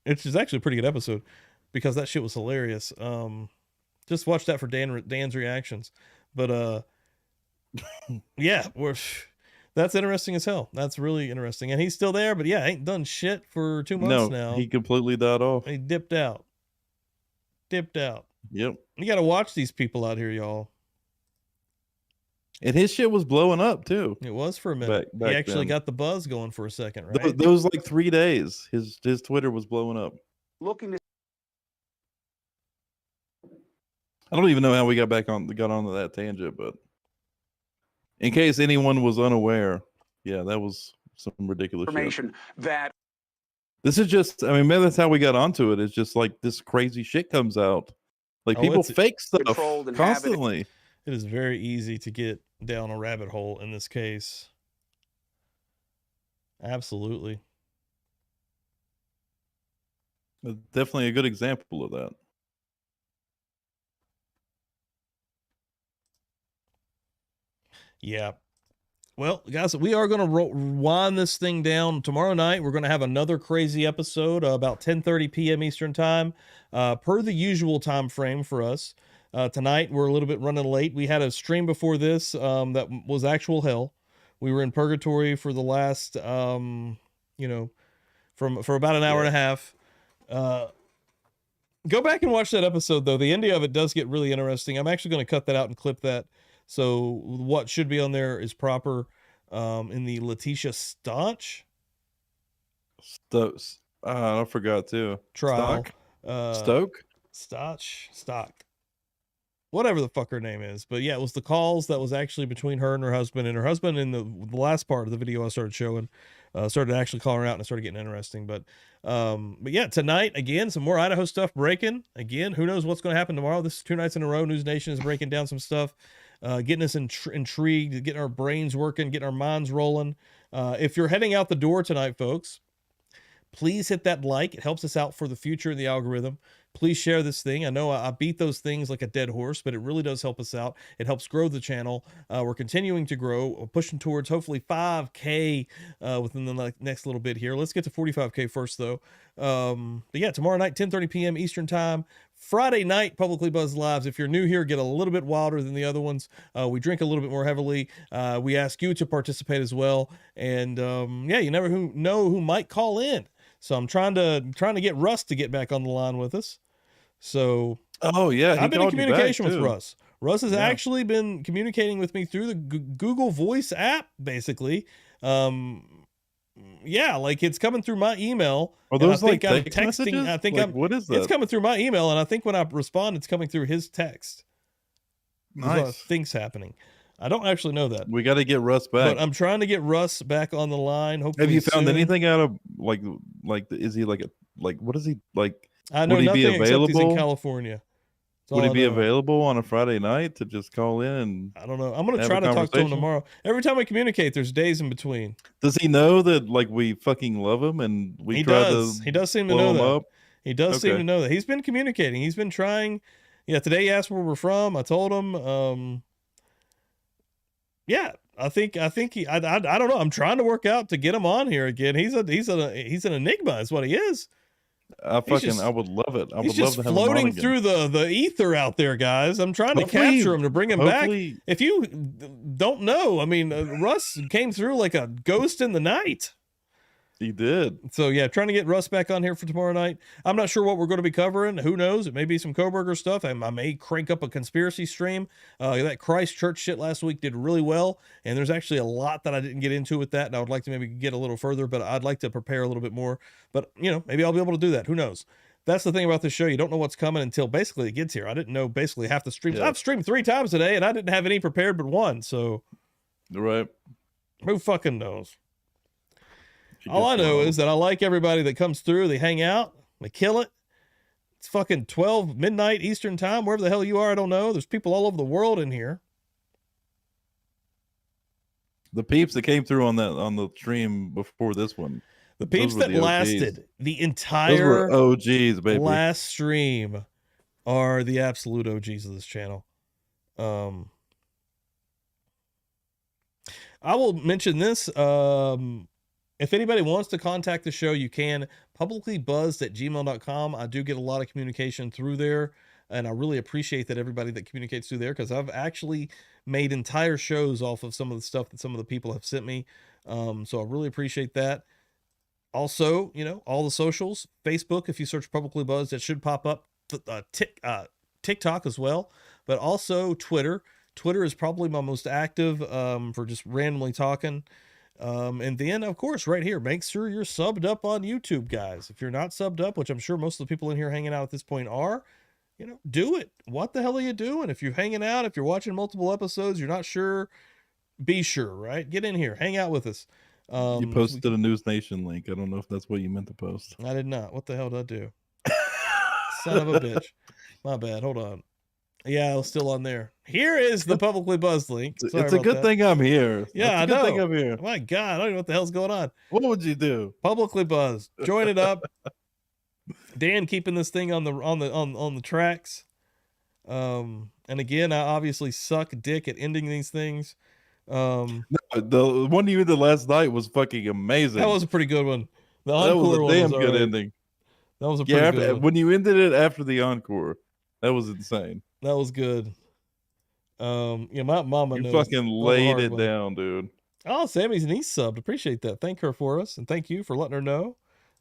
it's actually a pretty good episode because that shit was hilarious. Just watch that for Dan's reactions. But yeah, that's interesting as hell. That's really interesting. And he's still there, but yeah, ain't done shit for 2 months now. He completely died off. He dipped out. Yep. You got to watch these people out here, y'all. And his shit was blowing up too. It was for a minute. Back he actually got the buzz going for a second, right? There was like 3 days. His Twitter was blowing up. I don't even know how we got onto that tangent, but in case anyone was unaware, yeah, that was some ridiculous information that. This is just, I mean, maybe that's how we got onto it. It's just like this crazy shit comes out. Like people fake stuff constantly. It is very easy to get down a rabbit hole in this case. Absolutely. Definitely a good example of that. Yeah. Well, guys, we are going to wind this thing down tomorrow night. We're going to have another crazy episode about 10:30 p.m. Eastern time, per the usual time frame for us. Tonight, we're a little bit running late. We had a stream before this that was actual hell. We were in purgatory for the last, for about an hour and a half. Go back and watch that episode, though. The ending of it does get really interesting. I'm actually going to cut that out and clip that. So what should be on there is proper in the Letitia Staunch I forgot too. Trial. Stock, whatever the fuck her name is. But yeah, it was the calls that was actually between her and her husband, in the last part of the video I started showing, started actually calling her out, and it started getting interesting. But yeah, tonight again, some more Idaho stuff breaking. Again, who knows what's going to happen tomorrow? This is 2 nights in a row. News Nation is breaking down some stuff, getting us intrigued, getting our brains working, getting our minds rolling. If you're heading out the door tonight, folks, please hit that like. It helps us out for the future of the algorithm. Please share this thing. I know I beat those things like a dead horse, but it really does help us out. It helps grow the channel. We're continuing to grow. We're pushing towards hopefully 5K within the next little bit here. Let's get to 45K first, though. But yeah, tomorrow night, 10:30 p.m. Eastern time. Friday night, Publicly Buzzed Lives. If you're new here, get a little bit wilder than the other ones. We drink a little bit more heavily. We ask you to participate as well. And yeah, you never know who might call in. So I'm trying to get Russ to get back on the line with us. So I've been in communication with Russ. Russ has actually been communicating with me through the Google Voice app, basically. Yeah, like it's coming through my email. Are those like I'm text texting? messages? I think like, what is that? It's coming through my email, and I think when I respond, it's coming through his text. Nice things happening. I don't actually know that. We got to get Russ back. But I'm trying to get Russ back on the line. Hopefully, have you found anything out of like? Is he like what is he like? I know nothing except he's in California. Would he be available on a Friday night to just call in? And I don't know. I'm gonna try to talk to him tomorrow. Every time we communicate, there's days in between. Does he know that like we fucking love him and we he try does. to? He does seem to know that. Up? He does seem to know that. He's been communicating. He's been trying. Yeah, today he asked where we're from. I told him. Yeah, I think he. I don't know. I'm trying to work out to get him on here again. He's an enigma. Is what he is. I would love it. I would love to have him on again. He's just floating through the ether out there, guys. I'm trying to capture him to bring him back. If you don't know, I mean, Russ came through like a ghost in the night. He did. So yeah, trying to get Russ back on here for tomorrow night. I'm not sure what we're going to be covering. Who knows? It may be some Kohberger stuff. I may crank up a conspiracy stream. That Christchurch shit last week did really well, and there's actually a lot that I didn't get into with that, and I would like to maybe get a little further, but I'd like to prepare a little bit more. But maybe I'll be able to do that. Who knows? That's the thing about this show. You don't know what's coming until basically it gets here. I didn't know basically half the streams. Yeah. I've streamed 3 times today, and I didn't have any prepared but one. So, right? Who fucking knows? All I know is that I like everybody that comes through. They hang out. They kill it. It's fucking 12 midnight Eastern time. Wherever the hell you are, I don't know. There's people all over the world in here. The peeps that came through on the stream before this one. The peeps that lasted the entire OGs, baby. last stream are the absolute OGs of this channel. I will mention this. If anybody wants to contact the show, you can. PubliclyBuzzed@gmail.com. I do get a lot of communication through there, and I really appreciate that everybody that communicates through there, because I've actually made entire shows off of some of the stuff that some of the people have sent me. So I really appreciate that. Also, all the socials, Facebook, if you search Publicly Buzzed, it should pop up. TikTok as well, but also Twitter. Twitter is probably my most active for just randomly talking. And then, of course, right here, make sure you're subbed up on YouTube, guys. If you're not subbed up, which I'm sure most of the people in here hanging out at this point are, do it. What the hell are you doing? If you're hanging out, if you're watching multiple episodes, you're not sure, be sure, right? Get in here, hang out with us. You posted a News Nation link. I don't know if that's what you meant to post. I did not. What the hell did I do? Son of a bitch. My bad. Hold on. Yeah, I was still on there. Here is the Publicly Buzzed link. Sorry it's a good thing I'm here. Yeah, it's a good thing I'm here. My God, I don't know what the hell's going on. What would you do? Publicly Buzzed. Join it up. Dan keeping this thing on the tracks. And again, I obviously suck dick at ending these things. No, the one you did last night was fucking amazing. That was a pretty good one. The that was a damn good right. ending. That was a pretty good one. When you ended it after the encore, that was insane. That was good. Yeah, my mama knows. You fucking laid it down, dude. Oh, Sammy's niece subbed. Appreciate that. Thank her for us, and thank you for letting her know.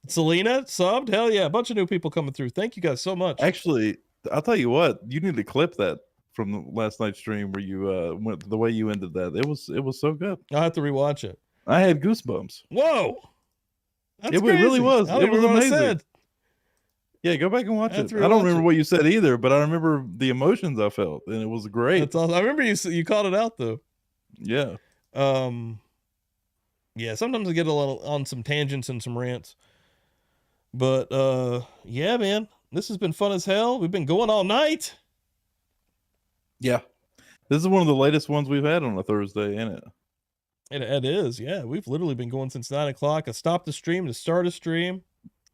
Selena subbed. Hell yeah, a bunch of new people coming through. Thank you guys so much. Actually, I'll tell you what. You need to clip that from the last night's stream where you went the way you ended that. It was so good. I'll have to rewatch it. I had goosebumps. Whoa, that's it really was. It was amazing. Yeah, go back and watch That's it. where I you don't watch remember it. what you said either, but I remember the emotions I felt, and it was great. That's awesome. I remember you called it out though. Yeah. Yeah, sometimes I get a little on some tangents and some rants. But yeah, man, this has been fun as hell. We've been going all night. Yeah. This is one of the latest ones we've had on a Thursday, ain't it? It is, yeah. We've literally been going since 9 o'clock. I stopped the stream to start a stream.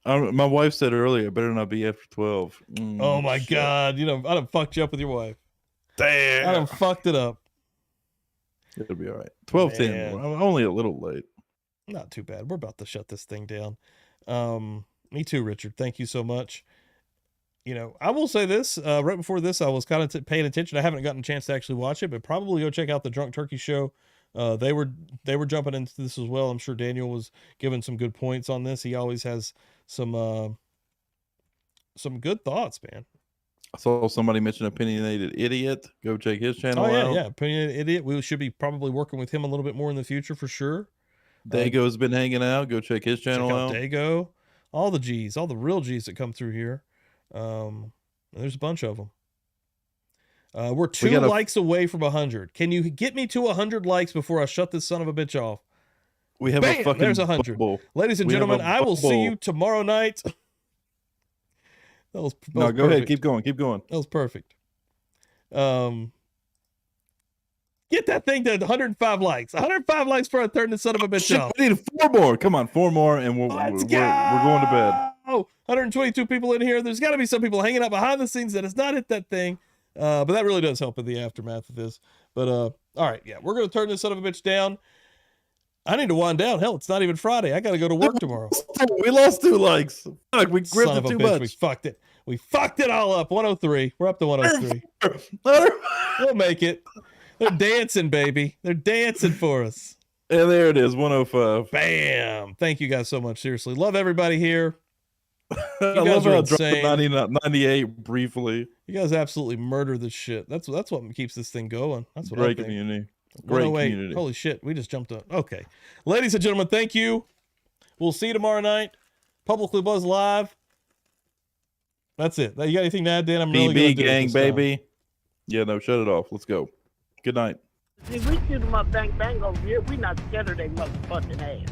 My wife said earlier, it better not be after 12. Oh my shit. God. You know, I done fucked you up with your wife. Damn. I done fucked it up. It'll be all right. 12:10. Man. I'm only a little late. Not too bad. We're about to shut this thing down. Me too, Richard. Thank you so much. You know, I will say this, right before this, I was kind of paying attention. I haven't gotten a chance to actually watch it, but probably go check out the Drunk Turkey show. They were jumping into this as well. I'm sure Daniel was giving some good points on this. He always has some good thoughts, man. I saw somebody mention Opinionated Idiot. Go check his channel out. Yeah. Opinionated Idiot. We should be probably working with him a little bit more in the future for sure. Dago's been hanging out. Go check his channel out. Dago. All the G's, all the real G's that come through here. There's a bunch of them. We're 2 likes away from 100. Can you get me to 100 likes before I shut this son of a bitch off? We have Bam! a fucking There's 100. bubble. Ladies and gentlemen, I will see you tomorrow night. That was go perfect. ahead. Keep going. That was perfect. Get that thing to 105 likes. 105 likes before I turn this son of a bitch off. We need 4 more. Come on, 4 more, and we're going to bed. Oh, 122 people in here. There's got to be some people hanging out behind the scenes that has not hit that thing. But that really does help in the aftermath of this. But all right, yeah, we're going to turn this son of a bitch down. I need to wind down. Hell, it's not even Friday. I got to go to work tomorrow. We lost 2 likes. Fuck, we gripped Son of it a too bitch, much. we fucked it. We fucked it all up. 103. We're up to 103. We'll make it. They're dancing, baby. They're dancing for us. And there it is, 105. Bam. Thank you guys so much. Seriously. Love everybody here. I love how I dropped to 98 briefly. You guys absolutely murder this shit. That's what keeps this thing going. That's what Great I think. community. Great community. Holy shit. We just jumped up. Okay. Ladies and gentlemen, thank you. We'll see you tomorrow night. Publicly Buzz Live. That's it. You got anything to add, Dan? I'm really going to do gang, baby. Yeah, no, shut it off. Let's go. Good night. See, we shoot them up bang bang over here. We not scared of they motherfucking ass.